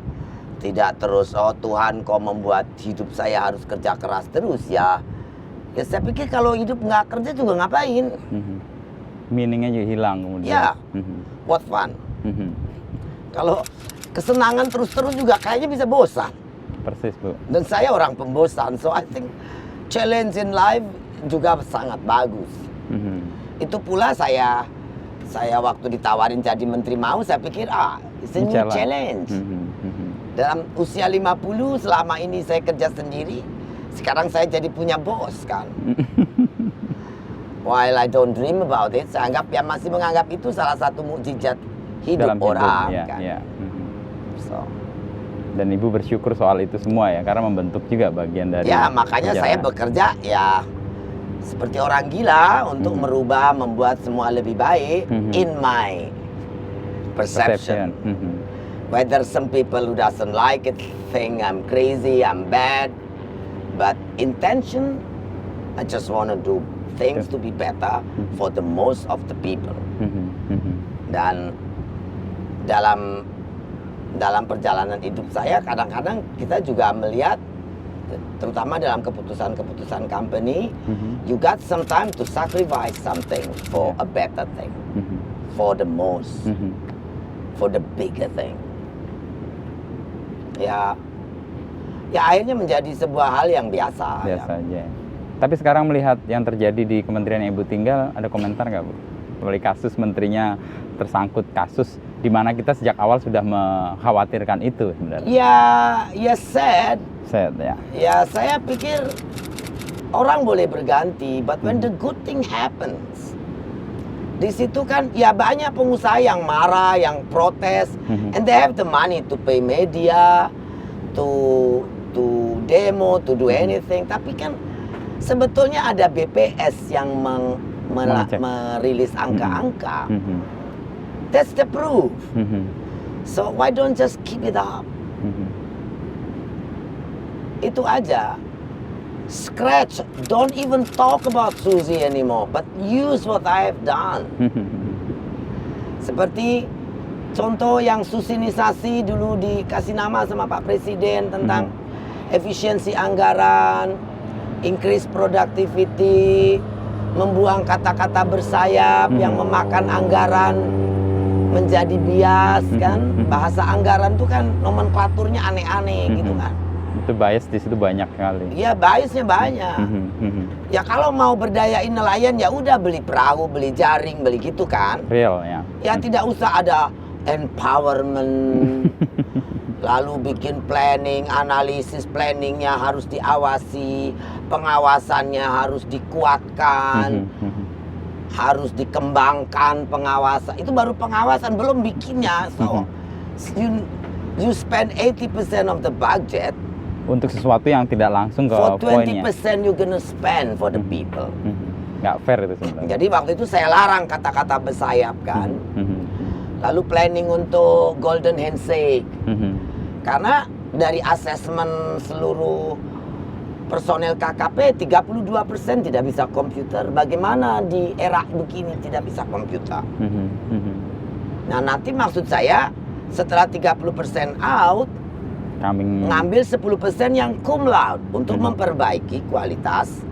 terus Tuhan kau membuat hidup saya harus kerja keras terus ya saya pikir kalau hidup nggak kerja juga ngapain. Meaningnya juga hilang kemudian. Ya, what fun. Kalau kesenangan terus-terus juga kayaknya bisa bosan. Persis Bu. Dan saya orang pembosan, so I think challenge in life juga sangat bagus. Itu pula saya waktu ditawarin jadi menteri mau, saya pikir it's a new challenge. Dalam usia 50 selama ini saya kerja sendiri, sekarang saya jadi punya bos kan. While I don't dream about it, saya masih menganggap itu salah satu mukjizat hidup orang kan. So. Dan Ibu bersyukur soal itu semua ya, karena membentuk juga bagian dari. Ya, makanya saya bekerja ya seperti orang gila untuk merubah, membuat semua lebih baik in my perception. Whether some people who doesn't like it think I'm crazy, I'm bad, but intention, I just want to do things to be better for the most of the people. Dan dalam perjalanan hidup saya kadang-kadang kita juga melihat, terutama dalam keputusan-keputusan company, you got some time to sacrifice something for a better thing, for the most, for the bigger thing. Ya akhirnya menjadi sebuah hal yang biasa. Biasa aja. Tapi sekarang melihat yang terjadi di kementerian yang Ibu tinggal, ada komentar nggak Bu? Kembali kasus menterinya tersangkut kasus di mana kita sejak awal sudah mengkhawatirkan itu sebenarnya. Ya sad. Sad ya. Ya saya pikir orang boleh berganti, but when the good thing happens, di situ kan ya banyak pengusaha yang marah, yang protes, and they have the money to pay media, to demo, to do anything. Tapi kan sebetulnya ada BPS yang merilis angka-angka. That's the proof. So why don't just keep it up? Itu aja. Scratch. Don't even talk about Suzy anymore, but use what I have done. Seperti contoh yang susinisasi dulu dikasih nama sama Pak Presiden tentang efisiensi anggaran, increase productivity, membuang kata-kata bersayap yang memakan anggaran menjadi bias kan. Bahasa anggaran itu kan nomenklaturnya aneh-aneh gitu kan. Itu bias di situ banyak sekali. Iya, biasnya banyak. Ya kalau mau berdayain nelayan ya udah beli perahu, beli jaring, beli gitu kan. Real ya. Ya tidak usah ada empowerment. Lalu bikin planning, analisis planningnya harus diawasi, pengawasannya harus dikuatkan, harus dikembangkan pengawasan. Itu baru pengawasan, belum bikinnya. So you spend 80% of the budget untuk sesuatu yang tidak langsung ke for 20% poinnya. you gonna spend for the people. Nggak fair itu sebenarnya. Jadi waktu itu saya larang kata-kata bersayap kan. Lalu planning untuk golden handshake. Karena dari asesmen seluruh personel KKP 32% tidak bisa komputer. Bagaimana di era begini tidak bisa komputer? Nah nanti maksud saya setelah 30% out, ngambil 10% yang cum laude untuk memperbaiki kualitas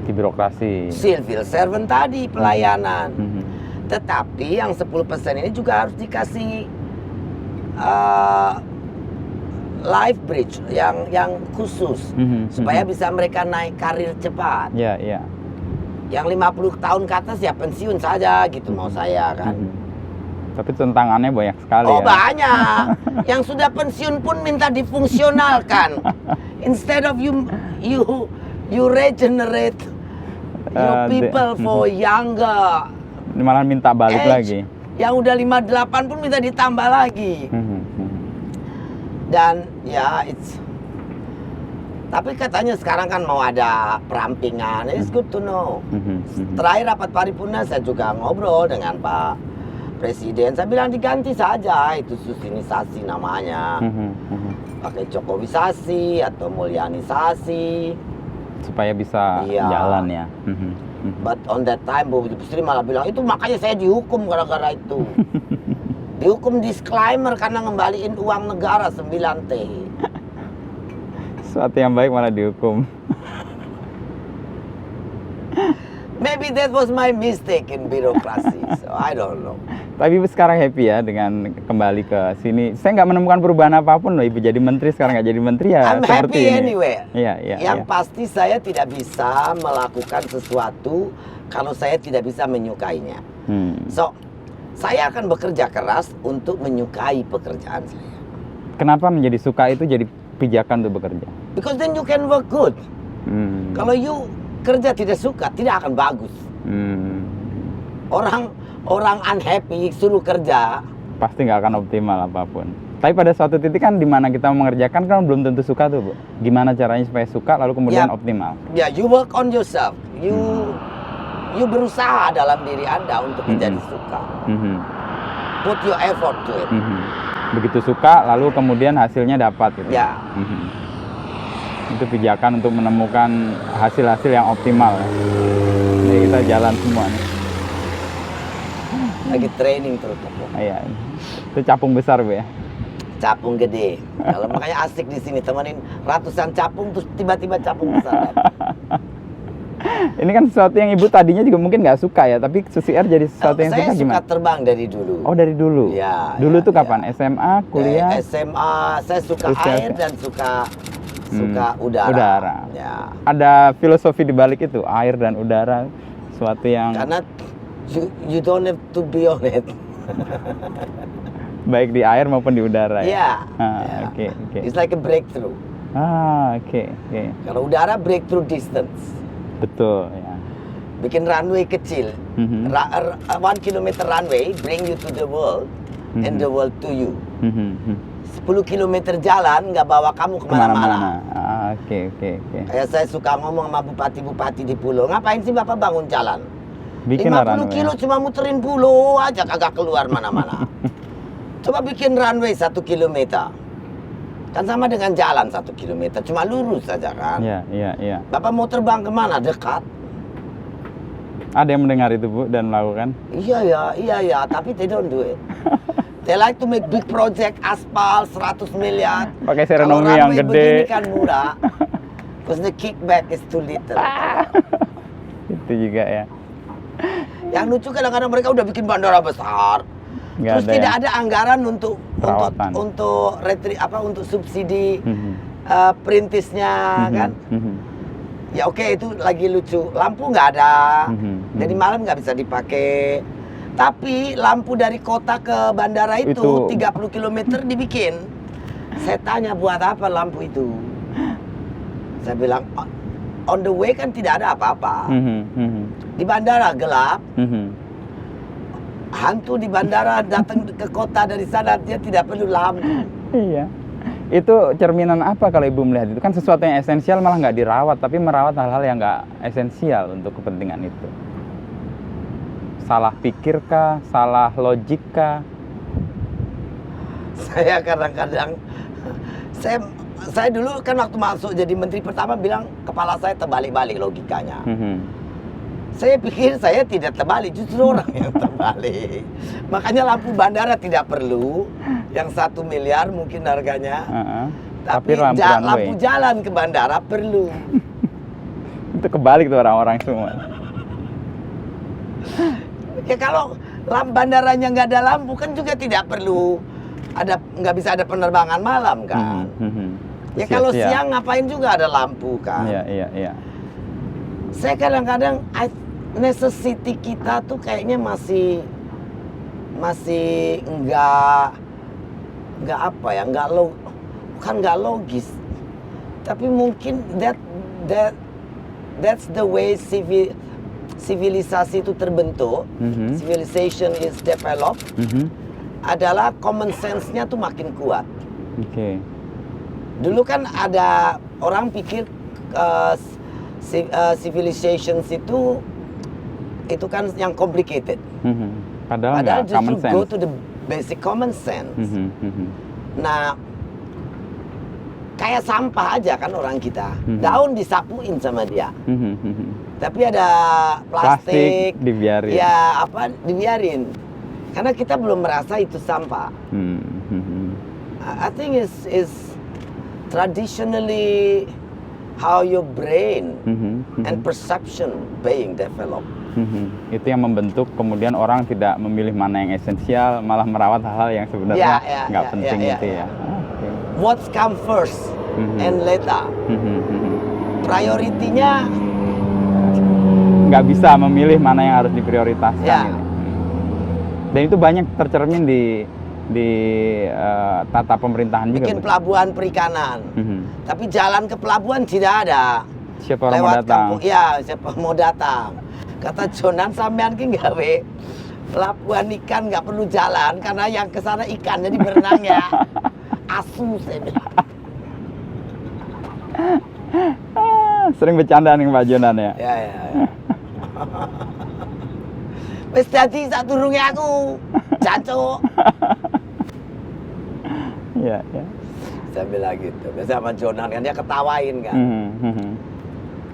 di birokrasi, civil servant tadi, pelayanan. Tetapi yang 10% ini juga harus dikasih life bridge yang khusus supaya bisa mereka naik karir cepat. Yang 50 tahun ke atas ya pensiun saja gitu mau saya kan. Tapi tantangannya banyak sekali. Oh banyak. Yang sudah pensiun pun minta difungsionalkan. Instead of you regenerate your people for younger. Malah minta balik lagi. Yang udah 58 pun minta ditambah lagi. Dan ya tapi katanya sekarang kan mau ada perampingan. It's good to know. Terakhir rapat paripurna saya juga ngobrol dengan Pak Presiden. Saya bilang diganti saja itu susinisasi namanya. Pakai Jokowisasi atau Mulyanisasi supaya bisa jalan ya. But on that time Bu Sri malah bilang itu makanya saya dihukum gara-gara itu. Dihukum disclaimer karena ngembaliin uang negara 9T. Sesuatu yang baik malah dihukum. Maybe that was my mistake in birokrasi. So I don't know. Tapi Ibu sekarang happy ya dengan kembali ke sini. Saya nggak menemukan perubahan apapun loh. Ibu jadi menteri sekarang nggak jadi menteri ya. I'm happy ini. anyway. Yang pasti saya tidak bisa melakukan sesuatu kalau saya tidak bisa menyukainya. So saya akan bekerja keras untuk menyukai pekerjaan saya. Kenapa menjadi suka itu jadi pijakan untuk bekerja? Because then you can work good. Kalau you kerja tidak suka, tidak akan bagus. Orang unhappy suruh kerja pasti nggak akan optimal apapun. Tapi pada suatu titik kan dimana kita mengerjakan kan belum tentu suka tuh Bu. Gimana caranya supaya suka lalu kemudian optimal? Ya, you work on yourself. You berusaha dalam diri Anda untuk menjadi suka. Put your effort to it. Begitu suka lalu kemudian hasilnya dapat gitu. Ya. Itu pijakan untuk menemukan hasil-hasil yang optimal. Jadi kita jalan semua nih. Lagi training terus. Iya. Itu capung besar Bu ya. Capung gede. Kalau makanya asik di sini temenin ratusan capung terus tiba-tiba capung besar. Ini kan sesuatu yang Ibu tadinya juga mungkin nggak suka ya, tapi Susi Air jadi sesuatu yang suka gimana? Saya suka terbang dari dulu. Oh dari dulu? Ya. Dulu tuh kapan? SMA, kuliah? SMA, saya suka air dan suka udara. Ya. Ada filosofi di balik itu, air dan udara, sesuatu yang... Karena You don't have to be on it. Baik di air maupun di udara ya. Yeah. Oke, oke. It's like a breakthrough. Oke, oke. Kalau udara breakthrough distance. Betul ya. Bikin runway kecil. Mhm. 1 kilometer runway bring you to the world and the world to you. 10 kilometer jalan nggak bawa kamu kemana-mana. Oke, oke, oke. Kayak saya suka ngomong sama bupati-bupati di pulau, ngapain sih Bapak bangun jalan? Bikin 50 runway. kilo cuma muterin pulau aja kagak keluar mana-mana. Coba bikin runway 1 kilometer. Kan sama dengan jalan 1 kilometer, cuma lurus saja kan. Iya, iya, iya. Bapak mau terbang kemana? Dekat. Ada yang mendengar itu Bu dan melakukan? Iya ya, tapi they don't do it. They like to make big project, aspal 100 miliar. Pakai Kalau seronomi yang runway gede. begini kan murah. Because the kickback is too little. Itu juga ya. Yang lucu kadang-kadang mereka udah bikin bandara besar. Nggak Terus ada tidak ya? ada anggaran untuk Perawatan. untuk subsidi Mhm. perintisnya Mhm, kan. mhm. Ya oke, itu lagi lucu. Lampu nggak ada, jadi Mhm. malam nggak bisa dipakai. Tapi lampu dari kota ke bandara itu 30 km dibikin. Saya tanya buat apa lampu itu? Saya bilang on the way kan tidak ada apa-apa. Mhm, mhm, Di bandara gelap, mhm. hantu di bandara datang ke kota dari sana dia tidak perlu lampu. Iya. Itu cerminan apa kalau Ibu melihat itu? Kan sesuatu yang esensial malah nggak dirawat, tapi merawat hal-hal yang nggak esensial untuk kepentingan itu. Salah pikirkah? Salah logikah? Saya kadang-kadang saya dulu kan waktu masuk jadi menteri pertama bilang kepala saya terbalik-balik logikanya. Mhm. Saya pikir saya tidak terbalik, justru orang yang terbalik. Makanya lampu bandara tidak perlu, yang 1 miliar mungkin harganya. Heeh. Tapi lampu runway. lampu jalan ke bandara perlu. Itu kebalik tuh orang-orang semua. Ya kalau bandaranya nggak ada lampu kan juga tidak perlu nggak bisa ada penerbangan malam kan. Ya kalau Sia-sia. siang ngapain juga ada lampu kan. Iya, iya, iya. Saya kadang-kadang necessity kita tuh kayaknya masih nggak apa ya, bukan nggak logis, tapi mungkin that's the way sivilisasi itu terbentuk. Mhm. Civilization is developed, Mhm. adalah common sense-nya tuh makin kuat. Oke. Dulu kan ada orang pikir civilizations itu kan yang complicated. Mhm. Padahal Padahal nggak common justru go sense. to the basic common sense. Mhm, mhm. Nah, kayak sampah aja kan orang kita. Mhm. Daun disapuin sama dia. Mhm, mhm. Tapi ada plastik, dibiarin. ya apa dibiarin. Karena kita belum merasa itu sampah. Mhm. I think is traditionally how your brain Mhm, and mhm. perception being developed. Mhm. Itu yang membentuk kemudian orang tidak memilih mana yang esensial, malah merawat hal-hal yang sebenarnya nggak penting itu ya. Oke. What's come first and later. Mhm, mhm. Prioritinya Nggak bisa memilih mana yang harus diprioritaskan. Ya. Gitu. Dan itu banyak tercermin di tata pemerintahan juga. bikin Bu. pelabuhan perikanan. Mhm. Tapi jalan ke pelabuhan tidak ada. Siapa orang mau datang? kampung, ya siapa mau datang. Kata Jonan sampean ki gawe pelabuhan ikan nggak perlu jalan karena yang ke sana ikan jadi berenang ya. Asu saya bilang. Sering bercanda nih Pak Jonan ya. Ya. Wis dadi sadurunge aku. Jancuk. Iya, ya. Saya bilang gitu. Biasa sama Jonan kan dia ketawain kan. Mhm, mhm.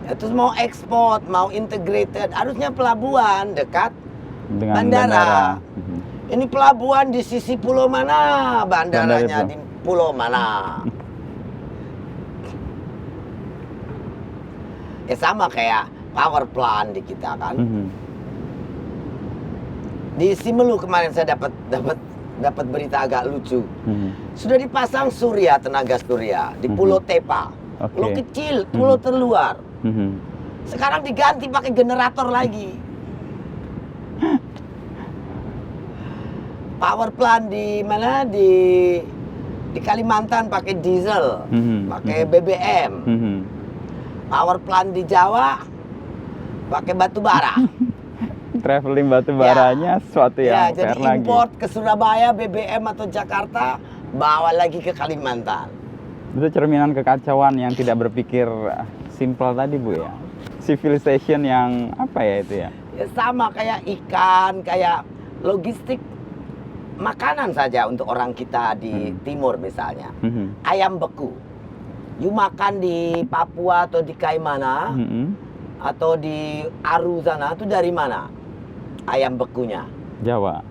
Ya, terus mau ekspor, mau integrated, harusnya pelabuhan dekat Dengan bandara. Mhm. Ini pelabuhan di sisi pulau mana, bandaranya Bandara di pulau mana. Ya sama kayak power plant di kita kan. Mhm. Di Simelu kemarin saya dapat berita agak lucu. Mhm. Sudah dipasang surya, tenaga surya di Pulau Tepa. Oke. Pulau kecil, pulau terluar. Mhm. Sekarang diganti pakai generator lagi. power plant di mana di Kalimantan pakai diesel, pakai BBM. Power plant di Jawa pakai batu bara. Traveling batu baranya sesuatu yang jadi fair lagi. import ke Surabaya BBM atau Jakarta, bawa lagi ke Kalimantan. Itu cerminan kekacauan yang tidak berpikir simple tadi, Bu ya. Civilization yang apa ya itu ya? Ya sama kayak ikan, kayak logistik makanan saja untuk orang kita di timur misalnya. Ayam beku. You makan di Papua atau di Kaimana atau di Aru sana itu dari mana? Ayam bekunya. Jawa.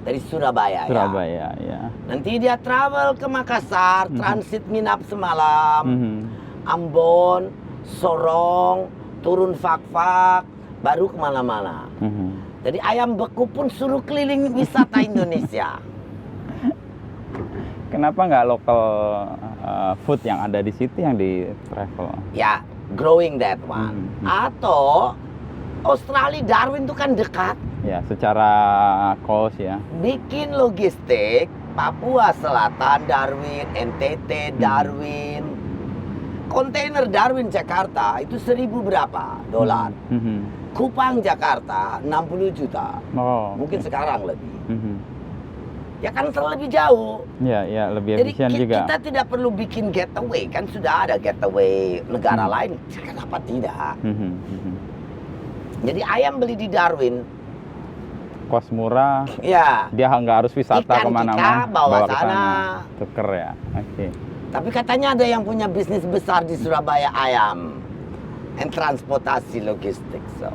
Dari Surabaya, Surabaya ya. Nanti dia travel ke Makassar, transit nginap semalam. Ambon, Sorong, turun Fak-Fak, baru kemana-mana. Jadi ayam beku pun suruh keliling wisata Indonesia. Kenapa nggak lokal food yang ada di situ yang di travel? Ya, growing that one. Atau Australia, Darwin itu kan dekat. Ya, secara cost ya. Bikin logistik, Papua Selatan, Darwin, NTT, Darwin. Kontainer Darwin Jakarta itu 1.000 berapa dolar. Kupang Jakarta 60 juta. Mungkin sekarang lebih. Ya kan terlebih jauh. Ya, lebih Jadi efisien juga. kita tidak perlu bikin getaway, kan sudah ada getaway negara lain. Kenapa tidak? Jadi ayam beli di Darwin, Kos murah. ya. Dia nggak harus wisata Ikan kemana-mana. kita bawa ke sana. Tuker ya. Oke. Tapi katanya ada yang punya bisnis besar di Surabaya ayam, and transportasi logistik. So,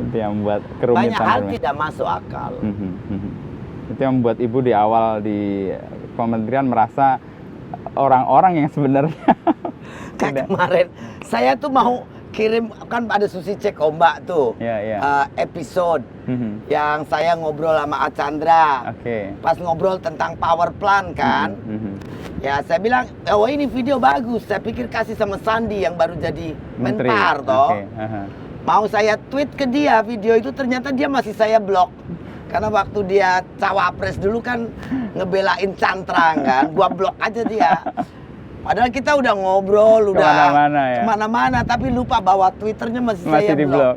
Itu yang membuat banyak hal kerumitan. tidak masuk akal. Itu yang membuat Ibu di awal di kementerian merasa orang-orang yang sebenarnya Kayak kemarin saya tuh mau kirim, kan ada Susi Cek Ombak tuh, episode yang saya ngobrol sama Achandra. Pas ngobrol tentang power plant kan, ya saya bilang, oh ini video bagus, saya pikir kasih sama Sandi yang baru jadi Menpar toh. Mau saya tweet ke dia video itu, ternyata dia masih saya blok. Karena waktu dia cawapres dulu kan ngebelain cantrang kan, gua blok aja dia. Padahal kita udah ngobrol, udah kemana-mana, tapi lupa bawa Twitternya masih saya blok.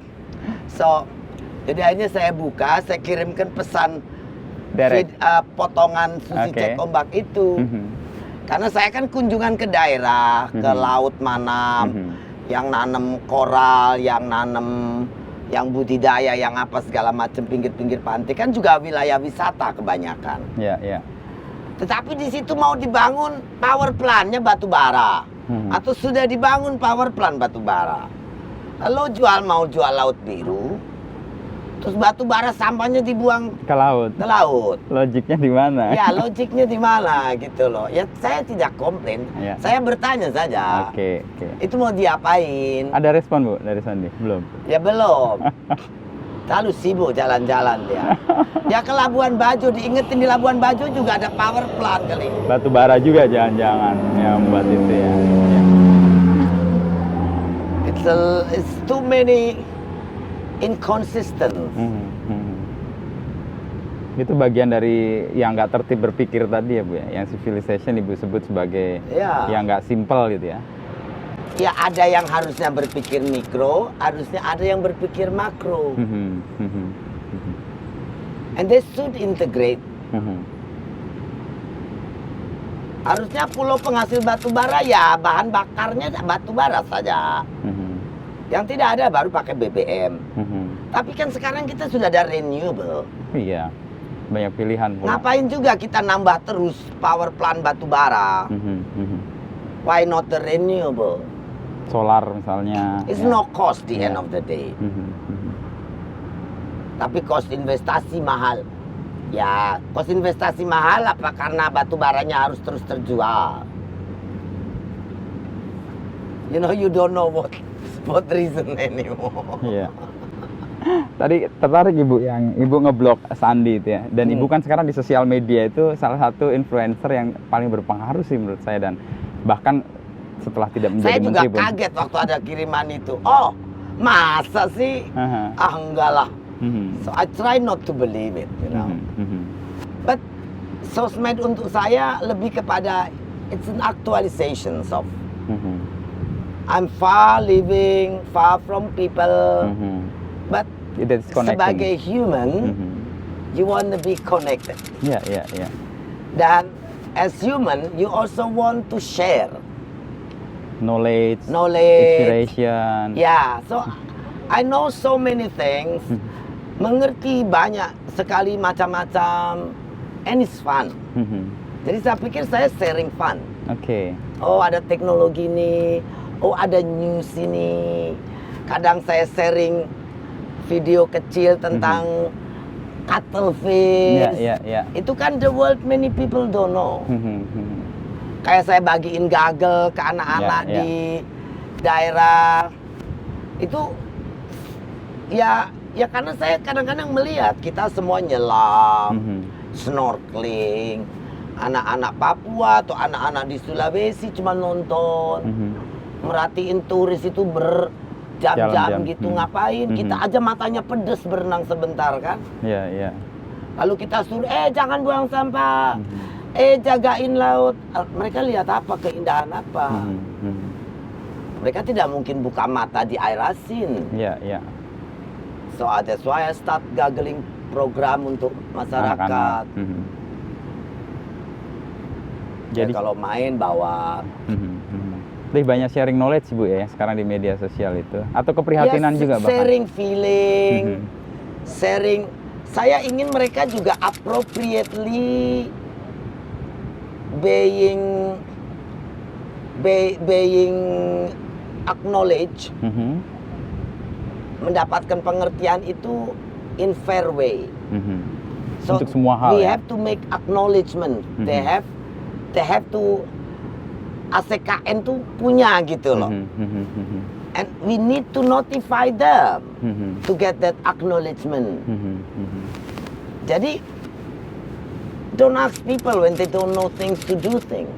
So, jadi akhirnya saya buka, saya kirimkan pesan feed, potongan Susi Cek Ombak itu. Karena saya kan kunjungan ke daerah, ke Laut Manam, yang nanam koral, yang nanam, yang budidaya, yang apa segala macam pinggir-pinggir pantai, kan juga wilayah wisata kebanyakan. Tetapi di situ mau dibangun power plant-nya batu bara, atau sudah dibangun power plant batu bara. Lalu mau jual laut biru, terus batu bara sampahnya dibuang ke laut. Logiknya di mana? Ya, logiknya di mana gitu loh. Ya saya tidak komplain, saya bertanya saja. Itu mau diapain? Ada respon Bu dari Sandi? Belum? Ya belum. Terlalu sibuk jalan-jalan dia. Ya ke Labuan Bajo, diingetin di Labuan Bajo juga ada power plant kali. Batu bara juga jangan-jangan yang buat itu ya. It's too many inconsistent. Itu bagian dari yang nggak tertib berpikir tadi ya Bu ya, yang civilization Ibu sebut sebagai yang nggak simple gitu ya. Ya ada yang harusnya berpikir mikro, harusnya ada yang berpikir makro. And they should integrate. Harusnya pulau penghasil batu bara ya bahan bakarnya batu bara saja. Yang tidak ada baru pakai BBM. Tapi kan sekarang kita sudah ada renewable. Iya, banyak pilihan. Ngapain juga kita nambah terus power plant batu bara? Why not the renewable? Solar misalnya. It's no cost the end of the day. Tapi cost investasi mahal. Ya, cost investasi mahal apa karena batu baranya harus terus terjual? You know, you don't know what reason anymore. Iya. Tadi tertarik Ibu yang Ibu ngeblok Sandi itu ya. Dan Ibu kan sekarang di sosial media itu salah satu influencer yang paling berpengaruh sih menurut saya, dan bahkan setelah tidak menjadi menteri. Saya juga kaget waktu ada kiriman itu. Oh, masa sih? Enggak lah. So I try not to believe it, you know. But sosmed untuk saya lebih kepada it's an actualization of I'm far living far from people, but That's connecting. sebagai human, you want to be connected. Ya. Dan as human, you also want to share Knowledge, knowledge. inspiration. Yeah, so I know so many things, mengerti banyak sekali macam-macam, and it's fun. Jadi saya pikir saya sharing fun. Oke. Oh ada teknologi ini, oh ada news ini. Kadang saya sharing video kecil tentang cuttlefish. Ya. Itu kan the world many people don't know. Kayak saya bagiin gagel ke anak-anak Ya. di daerah. Itu ya karena saya kadang-kadang melihat kita semua nyelam, snorkeling. Anak-anak Papua atau anak-anak di Sulawesi cuma nonton, merhatiin turis itu berjam-jam Jalan-jam. gitu ngapain. Kita aja matanya pedes berenang sebentar kan. Ya. Lalu kita suruh, jangan buang sampah, jagain laut. Mereka lihat apa, keindahan apa. Mereka tidak mungkin buka mata di air asin. Ya. So that's why I start gaggling program untuk masyarakat. Anak-anak. Jadi Kalau main bawa. lebih banyak sharing knowledge Bu ya sekarang di media sosial itu, atau keprihatinan juga bahkan. Sharing feeling, sharing. Saya ingin mereka juga appropriately being acknowledge, mendapatkan pengertian itu in fair way. So Untuk semua hal we ya. have to make acknowledgement. They have to ACKN tuh punya gitu loh. And we need to notify them to get that acknowledgement. Jadi don't ask people when they don't know things to do things.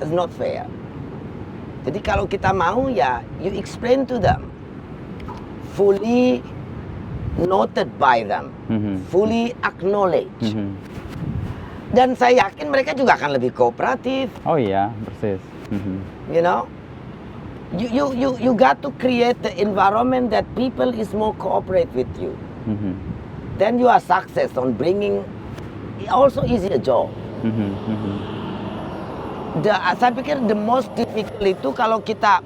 It's not fair. Jadi kalau kita mau ya you explain to them, fully noted by them, fully acknowledged. Dan saya yakin mereka juga akan lebih kooperatif. Oh iya, persis. You know, you got to create the environment that people is more cooperate with you. Then you are success on bringing. Also easy a job. Saya pikir the most difficult itu kalau kita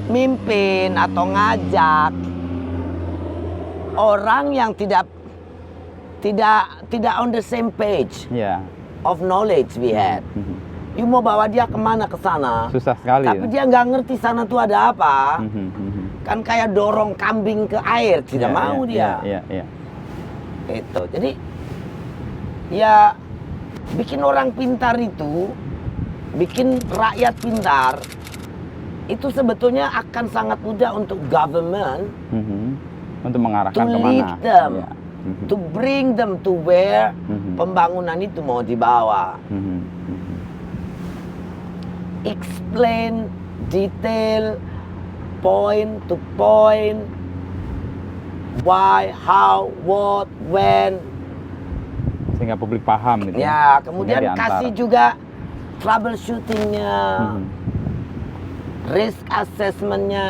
mimpin atau ngajak orang yang tidak on the same page of knowledge we had. You mau bawa dia kemana ke sana? Susah sekali. Tapi dia nggak ngerti sana tuh ada apa. Kan kayak dorong kambing ke air, tidak mau dia. Iya. Itu. Jadi ya bikin orang pintar itu, bikin rakyat pintar itu sebetulnya akan sangat mudah untuk government untuk mengarahkan to kemana. lead them. Ya. To bring them to where pembangunan itu mau dibawa. Explain detail, point to point, why, how, what, when. Sehingga publik paham gitu. Ya, kemudian Sehingga diantar. kasih juga troubleshootingnya, risk assessmentnya.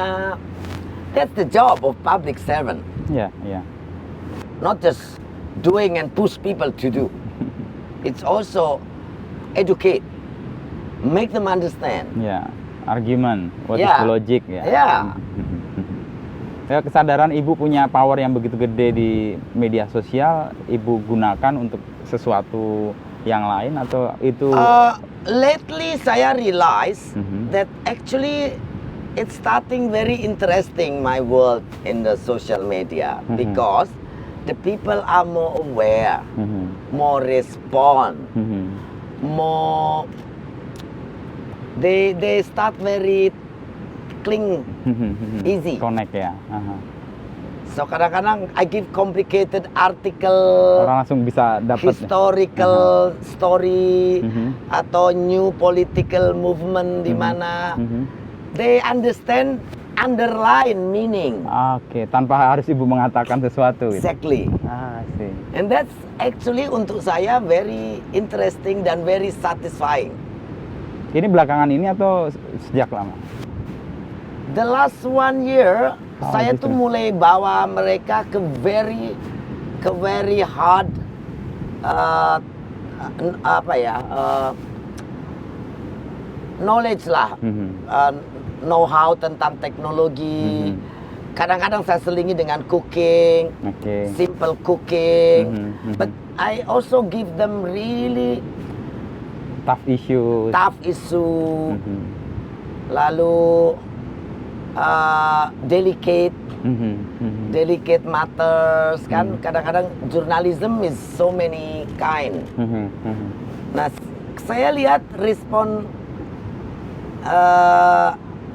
That's the job of public servant. Iya. Not just doing and push people to do. It's also educate, make them understand. Ya, argument, what is Ya. the logic ya. Ya. Ya, kesadaran Ibu punya power yang begitu gede di media sosial, Ibu gunakan untuk sesuatu yang lain atau itu? Lately saya realize that actually it's starting very interesting my world in the social media because the people are more aware, more respond, more they start very cling easy. Connect ya. So kadang-kadang I give complicated article, Orang langsung bisa dapat historical story atau new political movement di mana they understand underline meaning. Oke, tanpa harus ibu mengatakan sesuatu gitu. Exactly. Sih. And that's actually untuk saya very interesting dan very satisfying. Ini belakangan ini atau sejak lama? The last 1 year, saya gitu. tuh mulai bawa mereka ke very hard knowledge lah, know-how tentang teknologi. Kadang-kadang saya selingi dengan cooking, simple cooking. But I also give them really tough issue. Lalu delicate matters kan. Kadang-kadang journalism is so many kind. Nah, saya lihat respon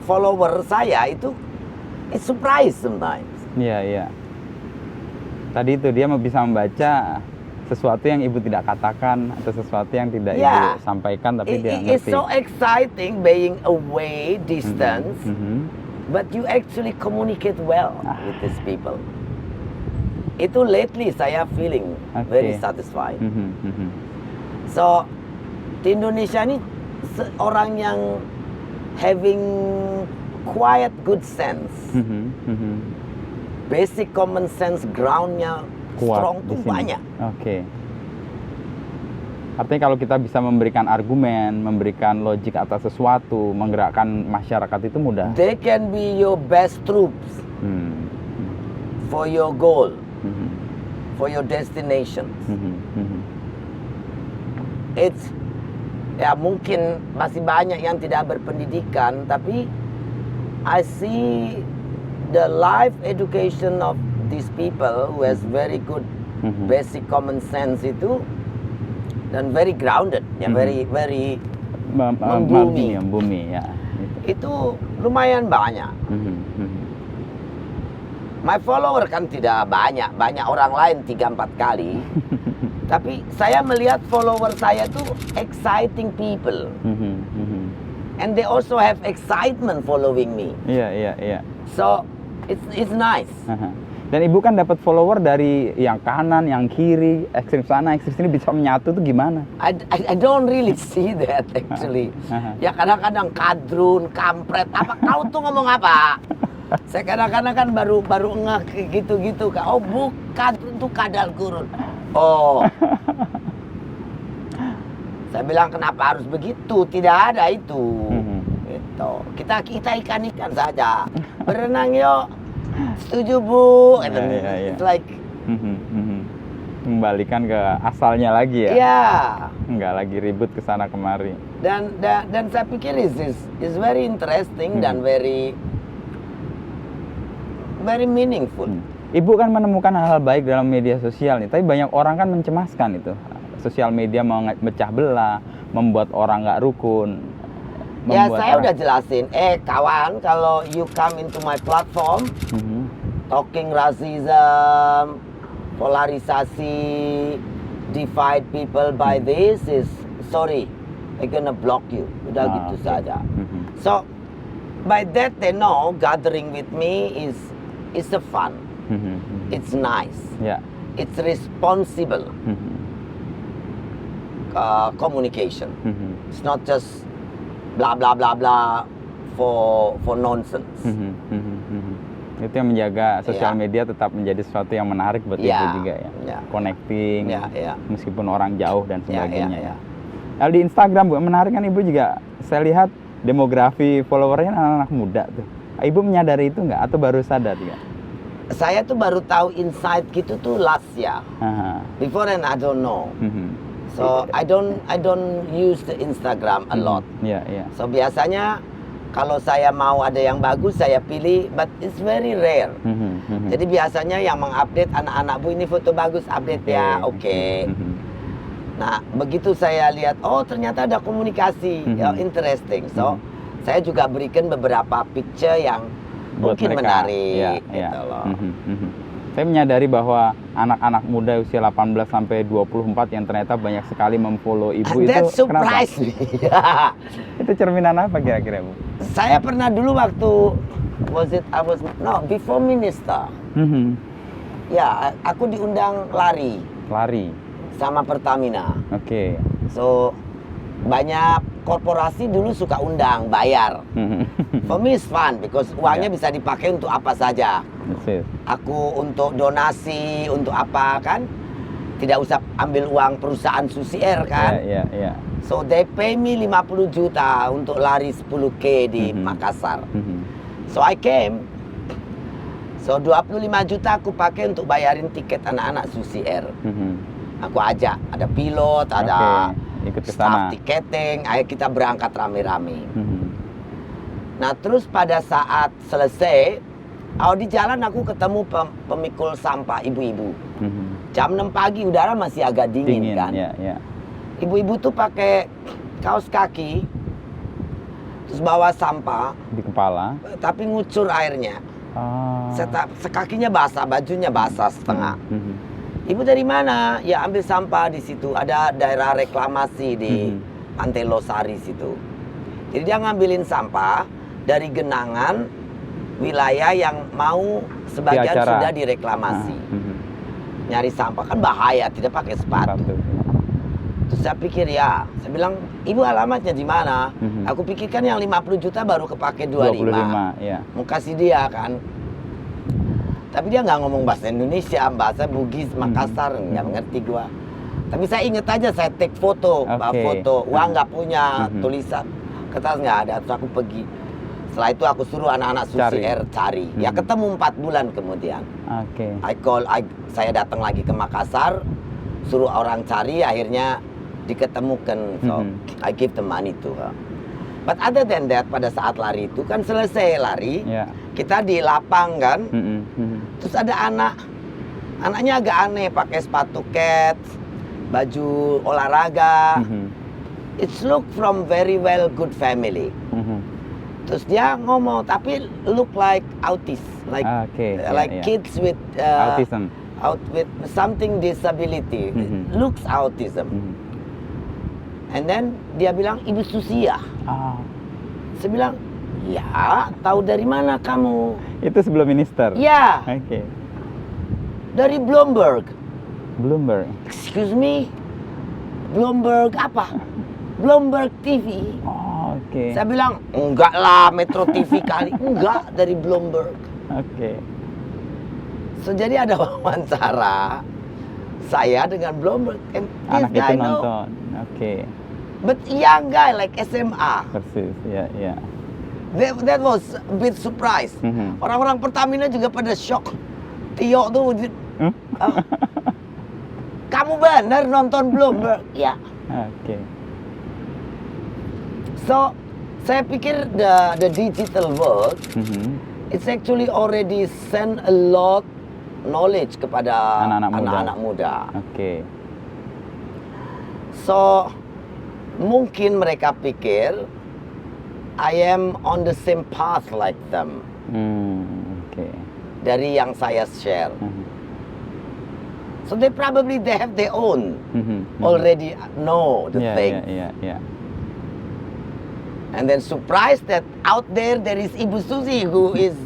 follower saya itu it's surprise sometimes. Iya. Tadi itu dia bisa membaca sesuatu yang ibu tidak katakan atau sesuatu yang tidak ibu sampaikan, tapi dia ngerti. It's so exciting being away, distance, but you actually communicate well with these people. Itu lately saya feeling very satisfied. So di Indonesia ini seorang yang having quiet good sense, basic common sense groundnya strong tuh banyak. Artinya kalau kita bisa memberikan argumen, memberikan logik atas sesuatu, menggerakkan masyarakat itu mudah. They can be your best troops for your goal, for your destination. It's ya mungkin masih banyak yang tidak berpendidikan, tapi I see the life education of these people who has very good basic common sense itu dan very grounded, ya very membumi ya. Itu lumayan banyak. My follower kan tidak banyak orang lain 3-4 kali. Tapi saya melihat follower saya tuh exciting people. And they also have excitement following me. Iya. So it's nice. Dan ibu kan dapat follower dari yang kanan, yang kiri, ekstrim sana, ekstrim sini, bisa menyatu tuh gimana? I don't really see that actually. Ya kadang-kadang kadrun, kampret, apa kau tuh ngomong apa? Saya kadang-kadang kan baru ngeh gitu-gitu. Oh bukan, itu kadal gurun. Oh. Saya bilang kenapa harus begitu? Tidak ada itu. Gitu. Kita ikan-ikan saja. Berenang yuk. Setuju Bu. It's like kembalikan ke asalnya lagi ya. Iya. Nggak lagi ribut ke sana kemari. Dan saya pikir is very interesting dan very meaningful. Ibu kan menemukan hal-hal baik dalam media sosial nih, tapi banyak orang kan mencemaskan itu. Sosial media memecah belah, membuat orang nggak rukun. Ya saya udah jelasin, kawan, kalau you come into my platform, talking racism, polarisasi, divide people by this is, sorry, I'm gonna block you. Udah gitu saja. So, by that they know gathering with me is a fun. It's nice. It's responsible communication. It's not just blah blah blah blah for nonsense. Itu yang menjaga sosial media tetap menjadi sesuatu yang menarik buat ibu juga ya. Connecting, meskipun orang jauh dan sebagainya. Lalu di Instagram Bu, menarik kan ibu juga. Saya lihat demografi followernya anak-anak muda tuh. Ibu menyadari itu nggak atau baru sadar juga? Saya tuh baru tahu insight gitu tuh last year. Before and I don't know. So I don't use the Instagram a lot. So biasanya kalau saya mau ada yang bagus saya pilih, but it's very rare. Jadi biasanya yang mengupdate anak-anak Bu ini foto bagus, update ya, oke. Nah begitu saya lihat, oh ternyata ada komunikasi, interesting. So saya juga berikan beberapa picture yang buat mungkin mereka menarik gitu loh. Saya menyadari bahwa anak-anak muda usia 18 sampai 24 yang ternyata banyak sekali memfollow ibu itu. That surprise me. Itu cerminan apa kira-kira Bu? Saya pernah dulu waktu before minister. Ya, aku diundang lari Lari. sama Pertamina. Oke. So banyak korporasi dulu suka undang, bayar. For me it's fun because uangnya bisa dipakai untuk apa saja. That's it. Aku untuk donasi, untuk apa kan? Tidak usah ambil uang perusahaan Susi Air kan? Iya. So they pay me 50 juta untuk lari 10K di Makassar. So I came. So 25 juta aku pakai untuk bayarin tiket anak-anak Susi Air. Aku ajak, ada pilot, ada ikut ke staff sana. tiketing, ayo kita berangkat rame-rame. Nah terus pada saat selesai, di jalan aku ketemu pemikul sampah ibu-ibu. Jam 6 pagi udara masih agak dingin kan. Ya. Ibu-ibu tuh pakai kaos kaki, terus bawa sampah, Di kepala. tapi ngucur airnya. Kakinya basah, bajunya basah setengah. Ibu dari mana? Ya ambil sampah di situ. Ada daerah reklamasi di Pantai Losari situ. Jadi dia ngambilin sampah dari genangan wilayah yang mau sebagian Acara. sudah direklamasi. Nyari sampah kan bahaya, tidak pakai sepatu. Terus saya pikir saya bilang, ibu alamatnya di mana? Aku pikirkan yang 50 juta baru kepake 25. Ya. Mau kasih dia kan. Tapi dia nggak ngomong bahasa Indonesia, bahasa Bugis, Makassar, nggak mengerti gua. Tapi saya inget aja, saya take foto, foto. Uang nggak punya, tulisan kertas nggak ada. Terus aku pergi. Setelah itu aku suruh anak-anak Susi Air cari. Ya ketemu 4 bulan kemudian. Saya datang lagi ke Makassar, suruh orang cari, akhirnya diketemukan. So I give the money to her. But other than that, pada saat lari itu kan selesai lari, kita di lapang kan. Terus ada anaknya agak aneh, pakai sepatu kets, baju olahraga. It's look from very well good family. Terus dia ngomong, tapi look like autis, like kids with autism, with something disability, looks autism. And then dia bilang, Ibu Susi ya? Saya bilang, ya, tahu dari mana kamu? Itu sebelum minister? Ya. Dari Bloomberg. Bloomberg? Excuse me? Bloomberg apa? Bloomberg TV. Saya bilang, enggak lah Metro TV kali. Enggak, dari Bloomberg. So jadi ada wawancara saya dengan Bloomberg. And anak this itu guy nonton. But young guy like SMA. Persis, ya. That was a bit surprise. Orang-orang Pertamina juga pada shock. Tio tuh, kamu benar nonton Bloomberg? Ya. So, saya pikir the digital world, it's actually already send a lot knowledge kepada anak-anak muda. So, mungkin mereka pikir I am on the same path like them. Dari yang saya share. So they have their own already know the thing. And then surprised that out there is Ibu Susi who is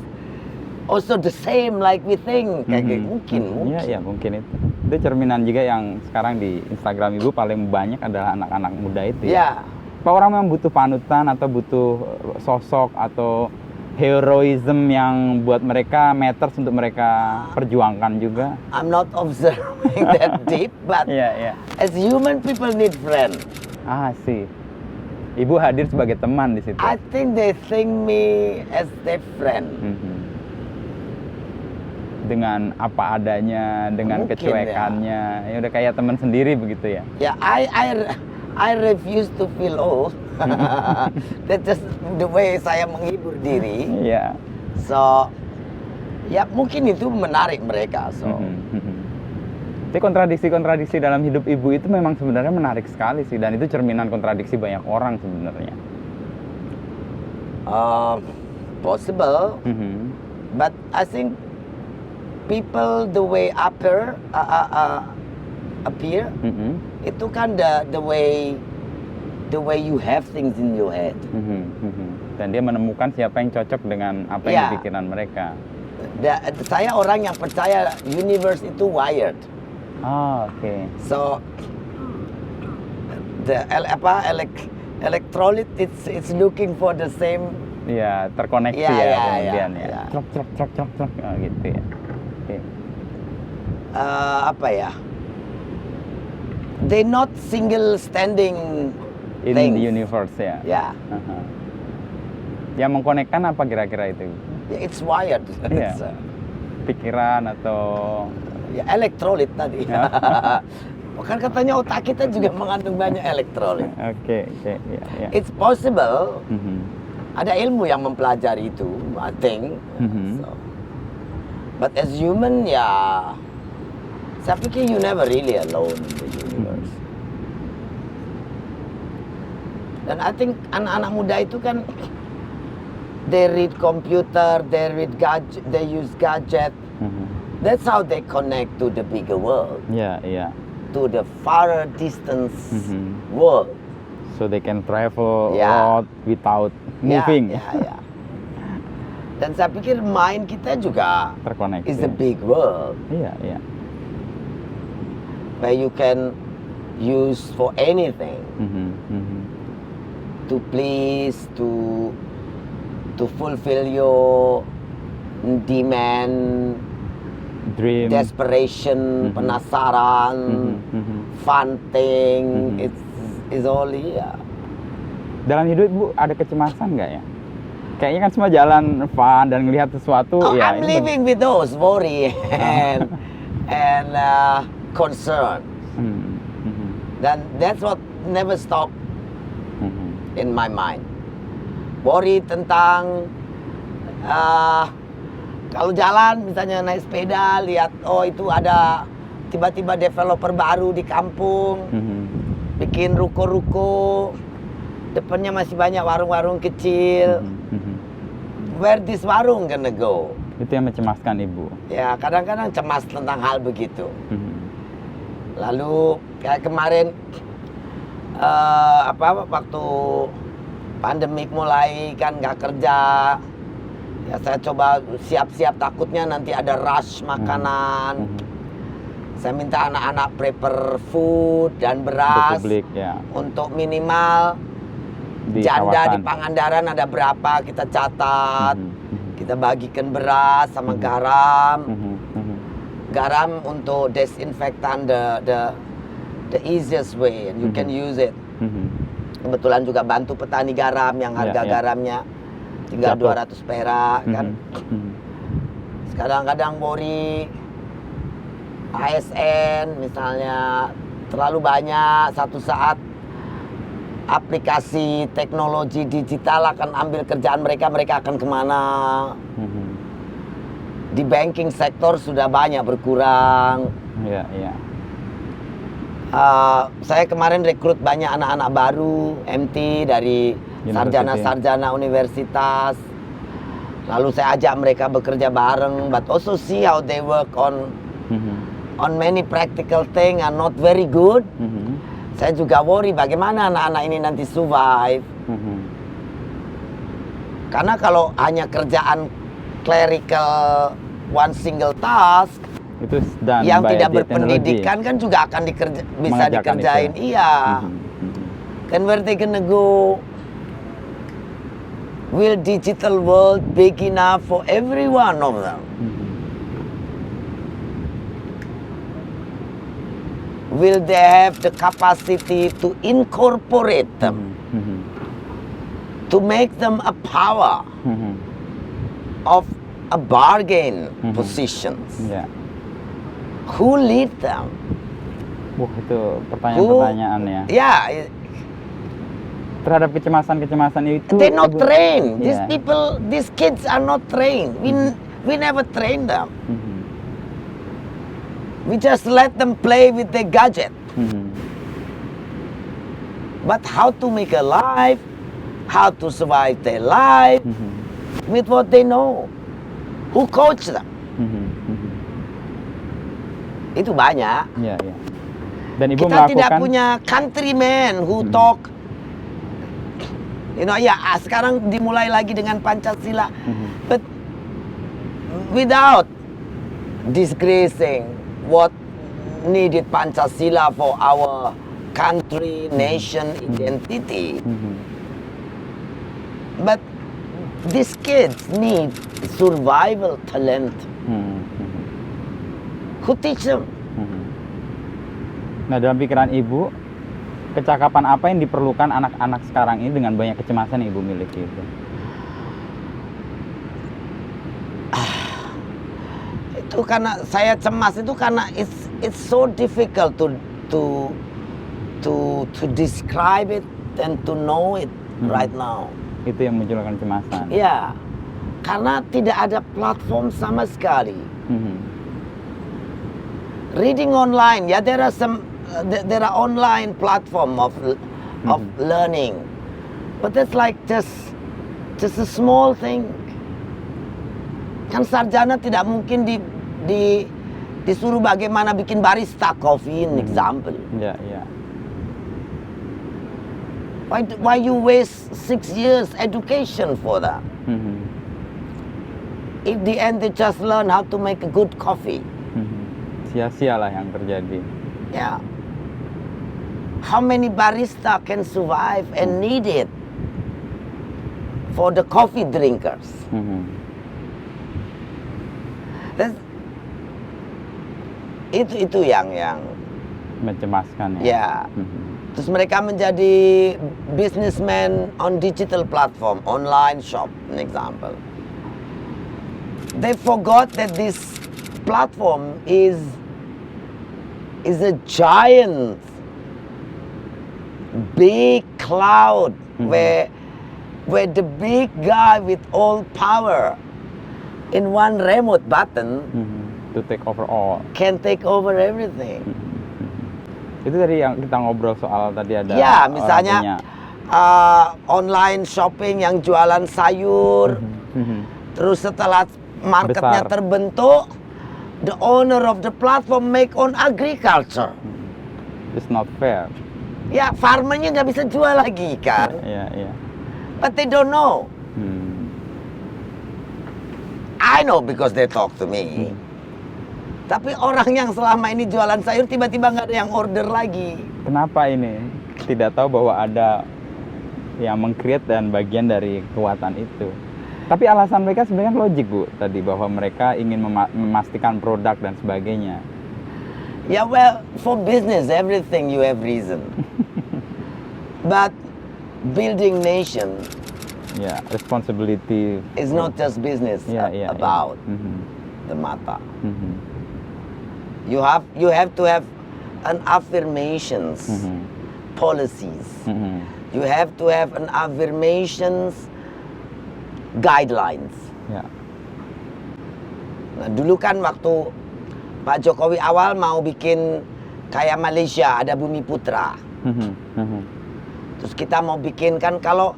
also the same like we think. Mungkin. Iya, mungkin itu. Itu cerminan juga yang sekarang di Instagram Ibu paling banyak adalah anak-anak muda itu. Apa orang memang butuh panutan atau butuh sosok atau heroism yang buat mereka matters untuk mereka perjuangkan juga? I'm not observing that deep, but as human people need friend. Sih. Ibu hadir sebagai teman di situ. I think they think me as their friend. Dengan apa adanya, dengan mungkin, kecuekannya, ya udah kayak teman sendiri begitu ya. Ya, I refuse to feel old. That's just the way saya menghibur diri. So, ya mungkin itu menarik mereka. So. Tapi kontradiksi-kontradiksi dalam hidup ibu itu memang sebenarnya menarik sekali sih, dan itu cerminan kontradiksi banyak orang sebenarnya. Possible, but I think people the way appear, itu kan the way you have things in your head. Dan dia menemukan siapa yang cocok dengan apa yang Ya. di pikiran mereka. Saya orang yang percaya universe itu wired. Oh, oke. So the electrolyte it's looking for the same. Iya, terkoneksi Ya, ya, ya, kemudian ya, ya. ya. Trok trok trok trok trok. Oh, gitu ya. Oke. Apa ya? They not single standing In things. the universe ya. Ya, Aha. Yang mengkonekkan apa kira-kira itu? it's wired. Iya. So, Pikiran atau ya, elektrolit tadi. Ya. Kan katanya otak kita juga mengandung banyak elektrolit. oke, ya, ya. It's possible. Mhm. Ada ilmu yang mempelajari itu, I think. Mhm. So, but as human, ya, saya pikir you never really alone in the universe. Dan I think anak-anak muda itu kan, they read computer, they read gadget, they use gadget. Mhm. That's how they connect to the bigger world, Iya, iya. to the farther distance Mhm. world. So they can travel Ya. a lot without moving. Ya. Dan saya pikir mind kita juga Terkoneksi. is the big world Iya, iya. where you can use for anything Mhm, mhm. to please, to fulfill your demand, Dream. desperation, Mhm. penasaran, Mhm, mhm. fun thing. Mhm. It's all here. Dalam hidup Bu ada kecemasan nggak ya? Kayaknya kan semua jalan fun dan ngelihat sesuatu Oh, ya. I'm ini living with those worry and concern. Mhm, mhm, Then that's what never stop mhm. in my mind. Worry tentang kalau jalan misalnya naik sepeda lihat oh itu ada tiba-tiba developer baru di kampung Mhm. bikin ruko-ruko, depannya masih banyak warung-warung kecil. Mhm, mhm. Where this warung gonna go? Itu yang mencemaskan Ibu. Ya kadang-kadang cemas tentang hal begitu. Mhm. Lalu kayak kemarin waktu pandemik mulai kan nggak kerja, ya saya coba siap-siap takutnya nanti ada rush makanan. Mhm. Saya minta anak-anak prepare food dan Untuk beras publik ya untuk minimal di janda di kawasan. Pangandaran ada berapa kita catat. Mhm, mhm. Kita bagikan beras sama Mhm. garam. Mhm, mhm. Garam untuk desinfektan the easiest way and you can use it. Mhm. Kebetulan juga bantu petani garam yang harga Ya. garamnya tinggal Jatuh. 200 perak kan. Mhm, mhm. Kadang-kadang worry ASN misalnya terlalu banyak, satu saat aplikasi teknologi digital akan ambil kerjaan mereka akan kemana. Mhm. Di banking sektor sudah banyak berkurang. Iya, iya. Saya kemarin rekrut banyak anak-anak baru MT dari University. sarjana-sarjana universitas. Lalu saya ajak mereka bekerja bareng, but also see how they work Mhm, on many practical thing are not very good. mhm, Saya juga worry bagaimana anak-anak ini nanti survive. mhm. Karena kalau hanya kerjaan clerical one single task Itu done yang by tidak the berpendidikan kan juga akan bisa Mengerjakan dikerjain. itu. Iya. Mhm, mhm. Then where they gonna go? Will digital world big enough for every one of them? Mhm. Will they have the capacity to incorporate them, Mhm, to make them a power mhm. of a bargain Mhm. positions? Ya. Who lead them? Wah, itu pertanyaan-pertanyaan ya. Yeah, Terhadap kecemasan-kecemasan itu they're not Ibu- trained. These Iya. people, these kids are not trained. We never train them. Mhm, We just let them play with their gadget. mhm. But how to make a life, how to survive their life Mhm, with what they know. Who coach them? mhm, mhm. Itu banyak. Iya, iya. Dan Ibu Kita tidak melakukan punya countrymen who talk Sekarang dimulai lagi dengan Pancasila. But without disgracing what needed Pancasila for our country, nation, identity. But these kids need survival talent. Who teach them? Nah, dalam pikiran Ibu, kecakapan apa yang diperlukan anak-anak sekarang ini dengan banyak kecemasan yang Ibu miliki itu? Itu karena saya cemas itu karena it's so difficult to describe it and to know it right now. Itu yang munculkan kecemasan. Ya, karena tidak ada platform sama sekali. Reading online, there are online platform of learning, but that's like just a small thing. Kan sarjana tidak mungkin disuruh bagaimana bikin barista coffee, example. Ya. Why you waste 6 years education for that? In the end, they just learn how to make a good coffee. Sia-sialah yang terjadi. Yeah. How many barista can survive and need it for the coffee drinkers? Itu yang mencemaskan ya. Ya. Terus mereka menjadi businessman on digital platform, online shop, an example. They forgot that this platform is a giant, big cloud where the big guy with all power in one remote button to take over all. Can take over everything. Itu tadi yang kita ngobrol soal tadi ada. Ya, misalnya online shopping yang jualan sayur. Terus setelah marketnya terbentuk, the owner of the platform make on agriculture. It's not fair. Ya, farmernya nggak bisa jual lagi kan. Iya. But they don't know. I know because they talk to me. Tapi orang yang selama ini jualan sayur tiba-tiba nggak ada yang order lagi. Kenapa ini? Tidak tahu bahwa ada yang meng-create dan bagian dari kekuatan itu. Tapi alasan mereka sebenarnya logik, Bu, tadi bahwa mereka ingin memastikan produk dan sebagainya. Yeah, well, for business everything you have reason. But building nation, responsibility is not just business about the mata. You have to have an affirmations policies. You have to have an affirmations guidelines. Nah, dulu kan waktu Pak Jokowi awal mau bikin kayak Malaysia ada Bumi Putra. Terus kita mau bikin kan kalau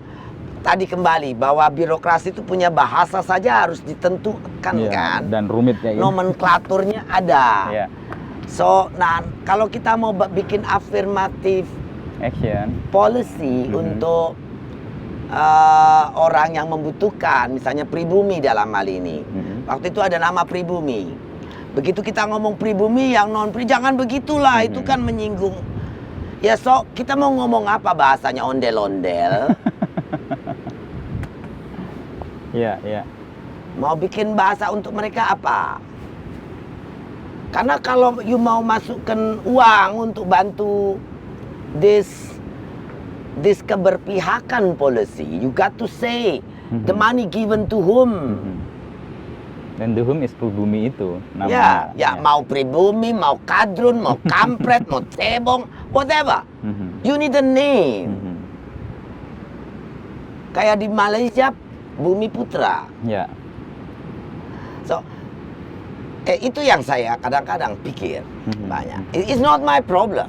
tadi kembali bahwa birokrasi itu punya bahasa saja harus ditentukan kan. Dan rumit ya. Nomenklaturnya ada. So, nah kalau kita mau bikin affirmative action policy untuk orang yang membutuhkan, misalnya pribumi dalam hal ini. Waktu itu ada nama pribumi. Begitu kita ngomong pribumi yang non-pri, jangan begitulah, itu kan menyinggung. Ya so, kita mau ngomong apa bahasanya ondel-ondel? Iya. Mau bikin bahasa untuk mereka apa? Karena kalau you mau masukkan uang untuk bantu this keberpihakan policy, you got to say the money given to whom. Dan the whom is pribumi itu namanya. Ya, mau pribumi, mau kadrun, mau kampret, mau cebong, whatever. You need a name. Kayak di Malaysia, Bumi Putra. So, itu yang saya kadang-kadang pikir banyak. It's not my problem.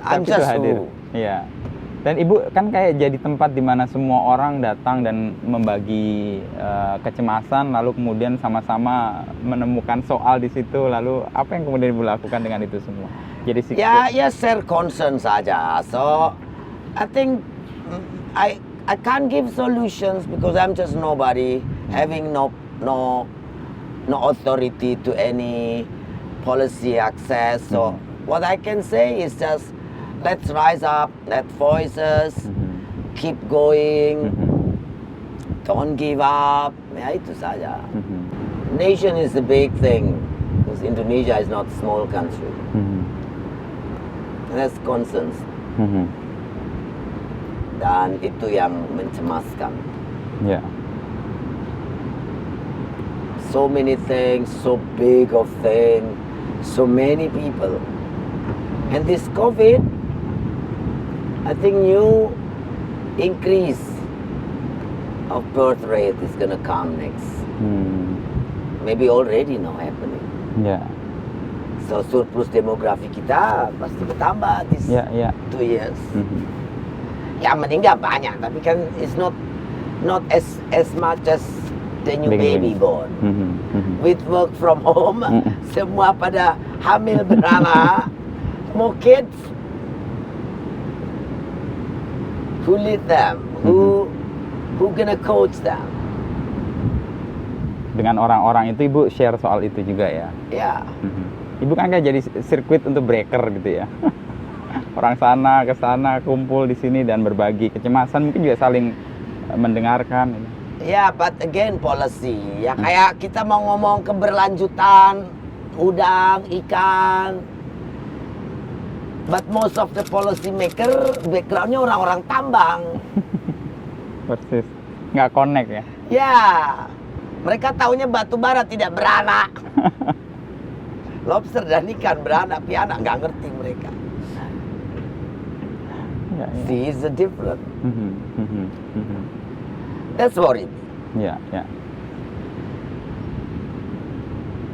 I'm just hadir. Iya. Dan Ibu kan kayak jadi tempat di mana semua orang datang dan membagi kecemasan, lalu kemudian sama-sama menemukan soal di situ. Lalu apa yang kemudian Ibu lakukan dengan itu semua? Jadi ya share concern saja. So I think I can't give solutions because I'm just nobody, having no authority to any policy access. So what I can say is just let's rise up, let voices keep going, don't give up. Ya itu saja. Nation is the big thing because Indonesia is not a small country. That's concerns. Dan itu yang mencemaskan. Yeah. So many things, so big of thing, so many people. And this COVID, I think new increase of birth rate is gonna come next. Maybe already now happening. Yeah. So surplus demografi kita pasti bertambah this Yeah, yeah. 2 years. Yang meninggal banyak, tapi kan it's not as much as the new baby born. With work from home, semua pada hamil beranak, more kids. Who lead them? Who gonna coach them? Dengan orang-orang itu Ibu share soal itu juga ya. Ya. Ibu kan kayak jadi sirkuit untuk breaker gitu ya. Orang sana ke sana kumpul di sini dan berbagi kecemasan, mungkin juga saling mendengarkan. Ya, but again policy. Ya kayak kita mau ngomong keberlanjutan udang, ikan. But most of the policy maker backgroundnya orang-orang tambang. Persis. Nggak connect ya. Ya, mereka taunya batu bara tidak beranak. Lobster dan ikan beranak, pianak nggak ngerti mereka. Ya, ya. See, is the difference. That's worry me. Ya, ya.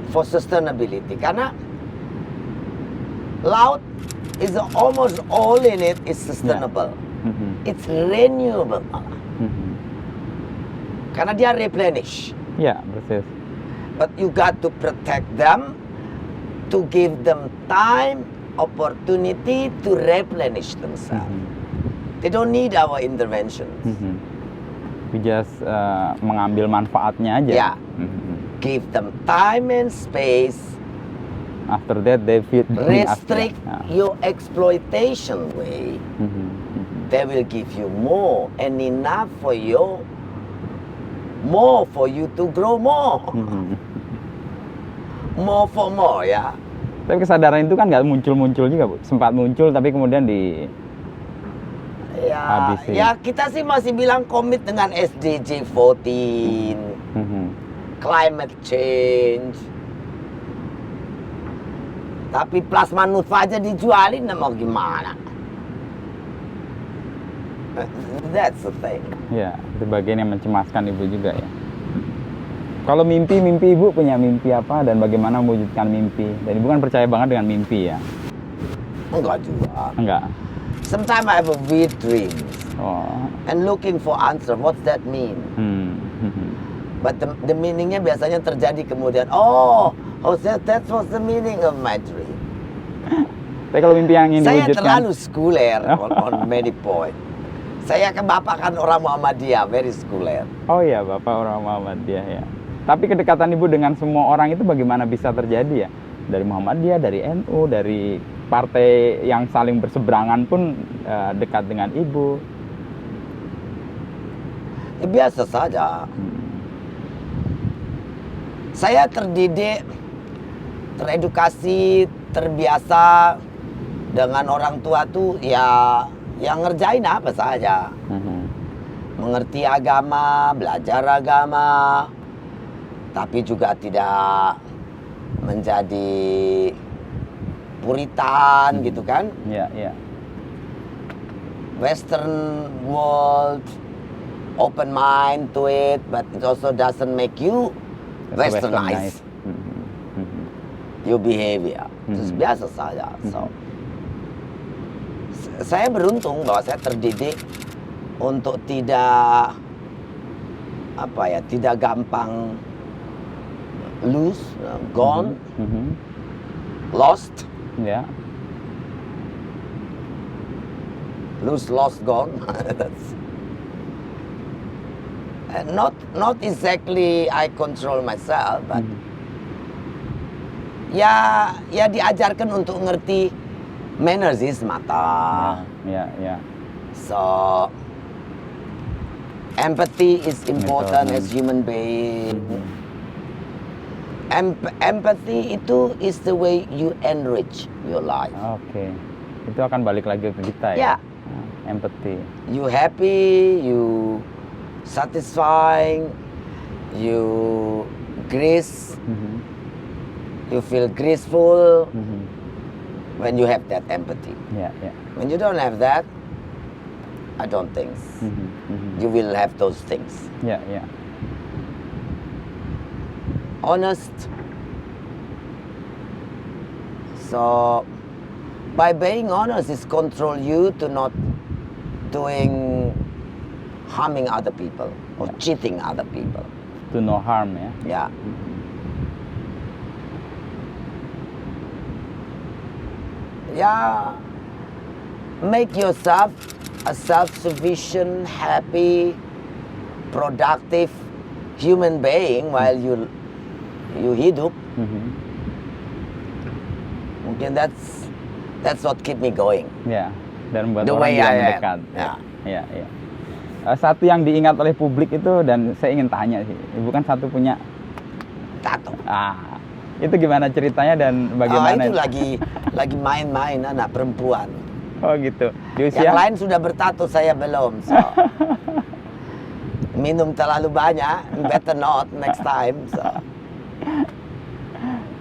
For sustainability, karena laut is almost all in it is sustainable. It's renewable malah. Karena dia replenish. Ya, persis. But you got to protect them, to give them time, opportunity to replenish themselves. They don't need our interventions. We just mengambil manfaatnya aja. Yeah. Give them time and space. After that they feed Restrict your exploitation way. They will give you more and enough for you. More for you to grow more. More for more ya. Tapi kesadaran itu kan nggak muncul-muncul juga, Bu. Sempat muncul tapi kemudian habisin. Ya kita sih masih bilang komit dengan SDG 14, climate change. Tapi plasma nutfah aja dijualin, mau gimana? That's the thing. Ya, itu bagian yang mencemaskan Ibu juga ya. Kalau mimpi Ibu punya mimpi apa dan bagaimana mewujudkan mimpi? Dan Ibu kan percaya banget dengan mimpi ya? Enggak juga. Enggak. Sometimes I have a weird dreams. Oh. And looking for answer. What's that mean? But the meaningnya biasanya terjadi kemudian. Oh, that was the meaning of my dream. Tapi kalau mimpi yang ingin Saya diwujudkan? terlalu sekuler on many point. Saya ke bapak kan orang Muhammadiyah, very sekuler. Oh iya, Bapak orang Muhammadiyah ya. Tapi kedekatan Ibu dengan semua orang itu bagaimana bisa terjadi ya? Dari Muhammadiyah, dari NU, dari partai yang saling berseberangan pun dekat dengan Ibu. Ya, biasa saja. Saya terdidik, teredukasi, terbiasa dengan orang tua tuh ya yang ngerjain apa saja. Mengerti agama, belajar agama, tapi juga tidak menjadi puritan gitu kan. Iya, iya. Western world, open mind to it, but it also doesn't make you westernized. Your behavior. Terus biasa saja. So, saya beruntung bahwa saya terdidik untuk tidak tidak gampang lose, gone, lost. Ya. lose, lost, gone. That's not exactly I control myself, but ya diajarkan untuk ngerti manners is mata. Ya. So empathy is important as human being. Empathy itu is the way you enrich your life. Oke. Itu akan balik lagi ke kita Ya. ya. Empathy. You happy, you satisfying, you grace, you feel graceful when you have that empathy. Ya. When you don't have that, I don't think you will have those things. Ya. Honest. So by being honest is control you to not doing harming other people or cheating other people. To no harm ya. Yeah. Yeah. Make yourself a self-sufficient, happy, productive human being while you hidup. Mungkin that's what keep me going. Ya. Dan membuat The orang way juga I am. mendekat. Ya. Ya. Satu yang diingat oleh publik itu, dan saya ingin tanya sih, Ibu kan satu punya Tato. itu gimana ceritanya dan bagaimana? Itu lagi main-main anak perempuan. Oh gitu. Di Yang usia lain sudah bertato, saya belum. So. Minum terlalu banyak, better not next time. So.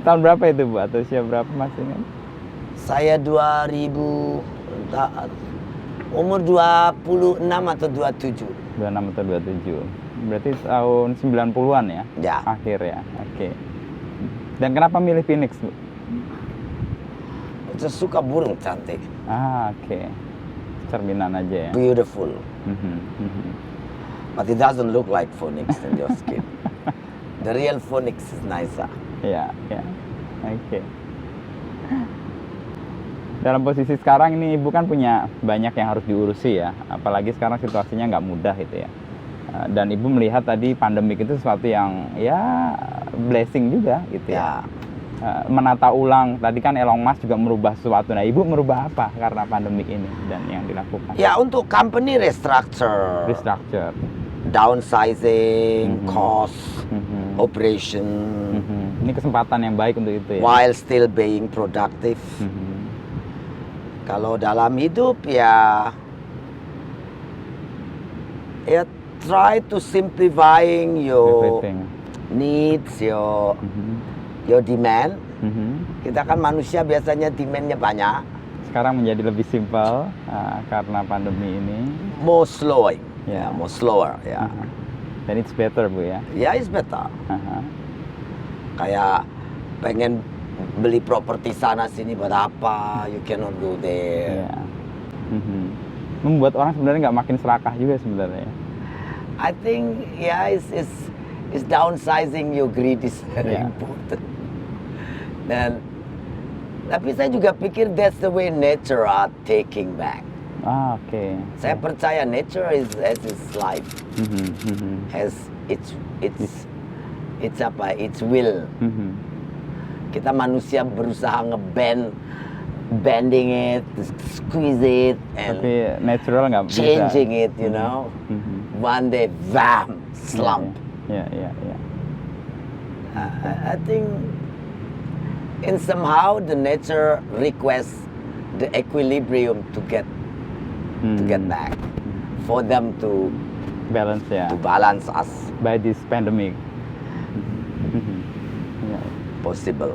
tahun berapa itu Bu? Atau usia berapa Mas ini? Saya umur 26 atau 27. 26 atau 27. Berarti tahun 90-an ya? Ya. Akhir ya. Oke. Dan kenapa milih Phoenix, Bu? Saya suka burung cantik. Oke. Cerminan aja ya. Beautiful. Mhm. But it doesn't look like phoenix in your skin. The real phoenix is nicer. Ya. Oke. Dalam posisi sekarang ini Ibu kan punya banyak yang harus diurusi ya, apalagi sekarang situasinya nggak mudah gitu ya. Dan Ibu melihat tadi pandemik itu sesuatu yang ya blessing juga gitu ya. Menata ulang, tadi kan Elon Musk juga merubah sesuatu. Nah Ibu merubah apa karena pandemik ini dan yang dilakukan? Ya, untuk company restructure, downsizing, cost, operation, Ini kesempatan yang baik untuk itu ya. while still being productive. Kalau dalam hidup ya try to simplifying your Everything. needs, your demand. Kita kan manusia biasanya demandnya banyak. Sekarang menjadi lebih simpel karena pandemi ini. More slowing, Yeah. more slower, ya. Dan it's better Bu ya. Ya, it's better. Kayak pengen beli properti sana sini buat apa? You cannot go there. Ya. Membuat orang sebenarnya nggak makin serakah juga sebenarnya. I think is downsizing your greed is very important. Dan tapi saya juga pikir that's the way nature are taking back. Oke. Saya percaya nature has its life, has its its will. Kita manusia berusaha bending it, squeeze it, and Tapi natural nggak bisa. changing it, you know. One day, bam, slump. Ya. I think in somehow the nature requests the equilibrium to get back, for them to Balance ya. balance us By this pandemic. Ya. possible.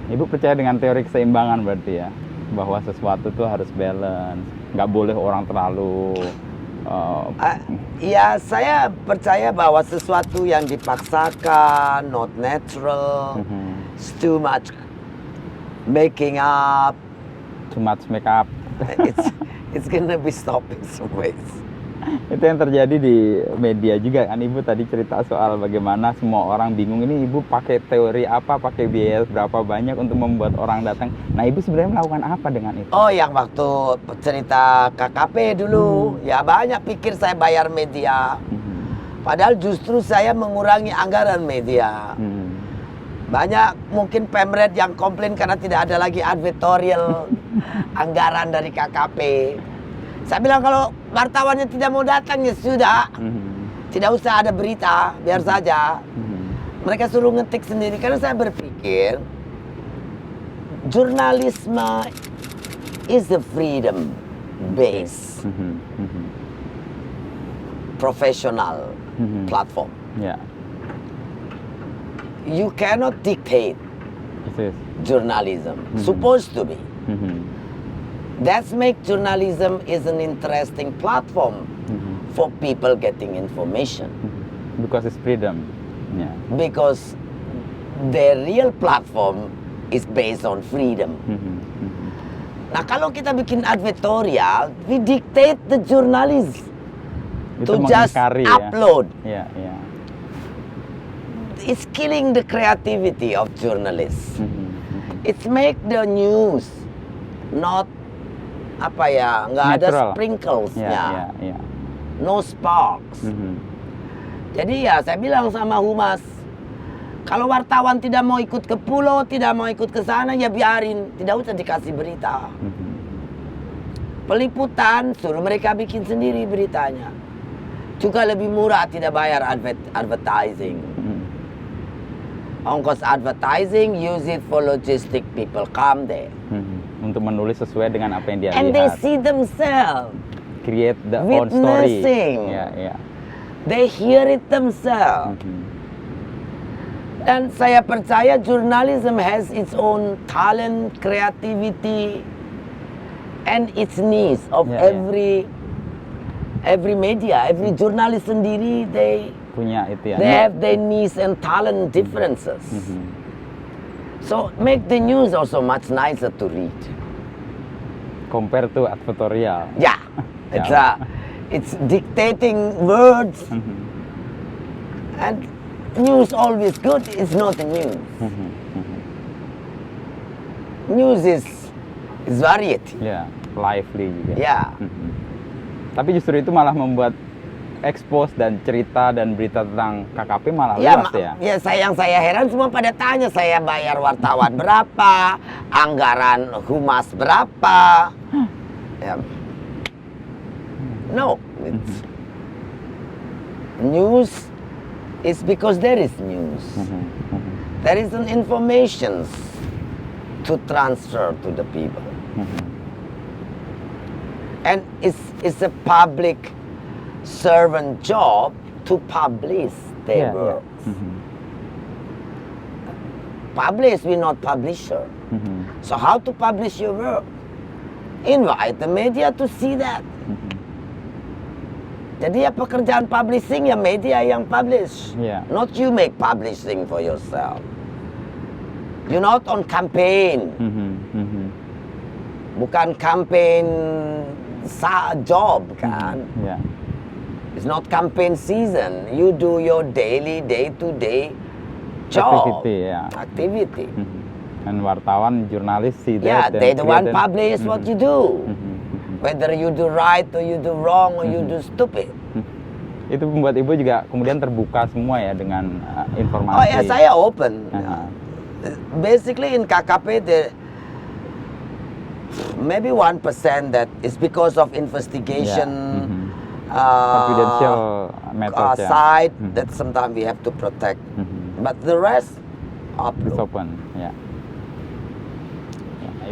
Ibu percaya dengan teori keseimbangan berarti ya, bahwa sesuatu tuh harus balance, nggak boleh orang terlalu. Ya, saya percaya bahwa sesuatu yang dipaksakan, not natural, it's too much making up, Too much makeup. it's gonna be stopped in some ways. Itu yang terjadi di media juga kan. Ibu tadi cerita soal bagaimana semua orang bingung ini ibu pakai teori apa, pakai biaya berapa banyak untuk membuat orang datang. Nah ibu sebenarnya melakukan apa dengan itu? Oh, yang waktu cerita KKP dulu, ya banyak pikir saya bayar media. Padahal justru saya mengurangi anggaran media. Banyak mungkin pemret yang komplain karena tidak ada lagi advertorial anggaran dari KKP. Saya bilang kalau wartawannya tidak mau datang ya sudah. Tidak usah ada berita, biar saja. Mereka suruh ngetik sendiri karena saya berpikir jurnalisme is a freedom based professional platform. Ya. You cannot dictate journalism. Supposed to be. That's make journalism is an interesting platform for people getting information. Because it's freedom. Yeah. Because their real platform is based on freedom. Nah kalau kita bikin advertorial, we dictate the journalist Itu to just mengingkari, upload. Ya, ya. It's killing the creativity of journalists. It's make the news not apa ya, nggak ada Natural. sprinklesnya, Ya, ya, ya. no sparks. Jadi ya saya bilang sama humas, kalau wartawan tidak mau ikut ke pulau, tidak mau ikut ke sana ya biarin, tidak usah dikasih berita. Peliputan suruh mereka bikin sendiri beritanya. Juga lebih murah, tidak bayar advertising. Ongkos advertising, use it for logistic, people come there. Untuk menulis sesuai dengan apa yang dia And they lihat. see themselves. Create the own story. Witnessing. Ya, ya. They hear it themselves. Dan saya percaya journalism has its own talent, creativity, and its needs of Ya, ya. every media, every journalist sendiri, they Punya itu ya. have their needs and talent differences. So make the news also much nicer to read. Compare to advertorial. Yeah, it's dictating words, and news always good. It's not the news. News is variety. Ya, lively juga. Yeah. Tapi justru itu malah membuat expose dan cerita dan berita tentang KKP malah Ya, luas ya. ya yang saya heran semua pada tanya saya bayar wartawan berapa, anggaran humas berapa. Ya. No, it's news is because there is news. There is an information to transfer to the people, and it's a public servant job to publish their works. Publish, we're not publisher. So how to publish your work? Invite the media to see that. Jadi ya pekerjaan publishing ya media yang publish. Yeah. Not you make publishing for yourself. You're not on campaign. Bukan campaign job kan. Ya. It's not campaign season. You do your daily, day-to-day job. Activity, ya. Activity. Dan wartawan, jurnalis see Yeah, that. they the one publish what you do. Whether you do right or you do wrong or you do stupid. Itu membuat ibu juga kemudian terbuka semua ya dengan informasi. Oh ya, saya open. Aha. Basically in KKP, maybe 1% that is because of investigation. Confidential methods ya. Side that sometimes we have to protect, but the rest It's upload. open, ya.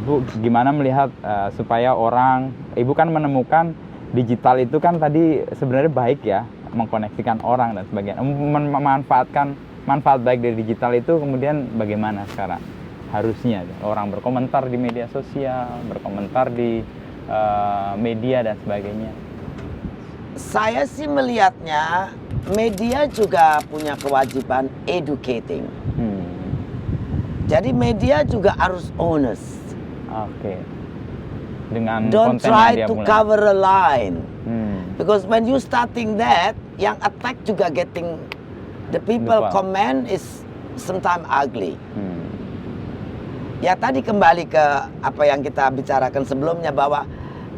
Ibu gimana melihat supaya orang, ibu kan menemukan digital itu kan tadi sebenarnya baik ya, mengkoneksikan orang dan sebagainya, memanfaatkan manfaat baik dari digital itu kemudian bagaimana sekarang harusnya orang berkomentar di media sosial, berkomentar di media dan sebagainya. Saya sih melihatnya media juga punya kewajiban educating. Jadi media juga harus honest. Oke. Dengan Don't konten try yang dia to mulai. cover a line. Because when you starting that, yang attack juga getting, the people Lupa. comment is sometimes ugly. Ya tadi kembali ke apa yang kita bicarakan sebelumnya bahwa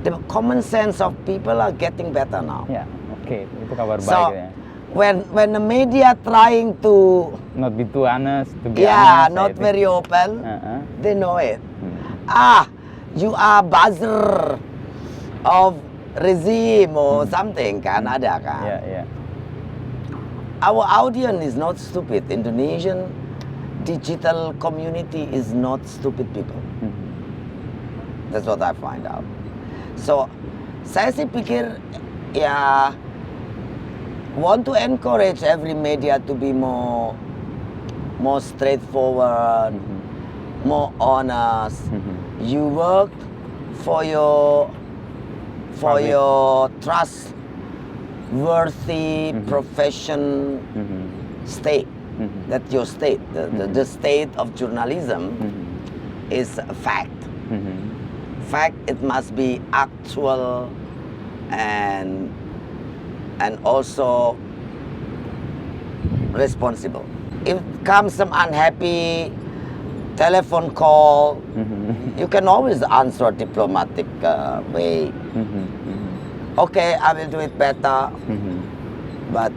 the common sense of people are getting better now. Ya, oke, itu kabar baik So ya. when the media trying to Not be too honest, to be yeah honest. not I think. very open, Uh-uh. they know it. Hmm. You are buzzer of regime or something kan ada kan. Ya, ya. Our audience is not stupid. Indonesian digital community is not stupid people. That's what I find out. So, saya sih pikir ya want to encourage every media to be more straightforward, more honest. You work for your trustworthy profession state. That your state, the state of journalism is a fact. Fact, it must be actual and also responsible. If comes some unhappy telephone call, you can always answer diplomatic way. Okay, I will do it better, but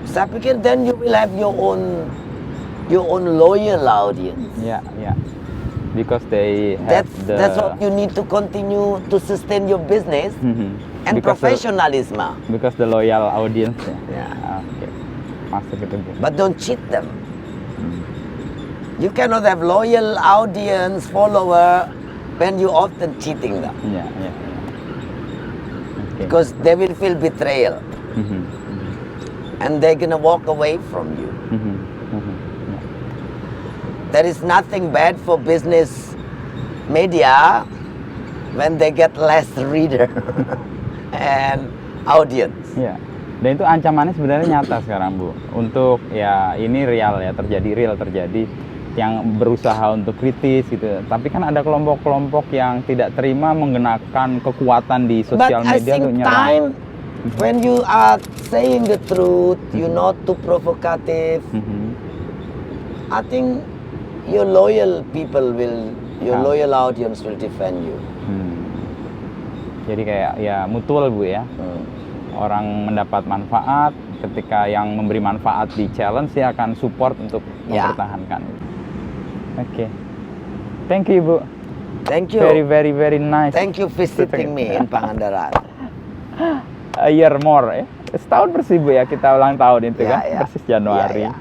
saya pikir then you will have your own loyal audience. Yeah, yeah. Because they have That's what you need to continue to sustain your business and professionalism. Because the loyal audience. Yeah. Oke. Masuk itu, Bu. But don't cheat them. You cannot have loyal audience follower when you often cheating them Iya, iya. Oke. because they will feel betrayal and they're gonna walk away from you. Ya. There is nothing bad for business media when they get less reader and audience. Iya. Dan itu ancamannya sebenarnya nyata sekarang, Bu. Untuk ya ini real terjadi yang berusaha untuk kritis gitu. Tapi kan ada kelompok-kelompok yang tidak terima menggunakan kekuatan di sosial But I media untuk think nyerang. time when you are saying the truth, you're not too provocative. I think your loyal people your loyal audience will defend you. Jadi kayak ya mutual, Bu ya. Orang mendapat manfaat, ketika yang memberi manfaat di challenge dia akan support untuk Ya. mempertahankan. Oke. Thank you, Bu. Thank you. Very, very, very nice. Thank you visiting me in Pangandaran. A year more ya. Setahun persis, Bu ya, kita ulang tahun itu Ya, kan, ya. persis Januari. Ya, ya.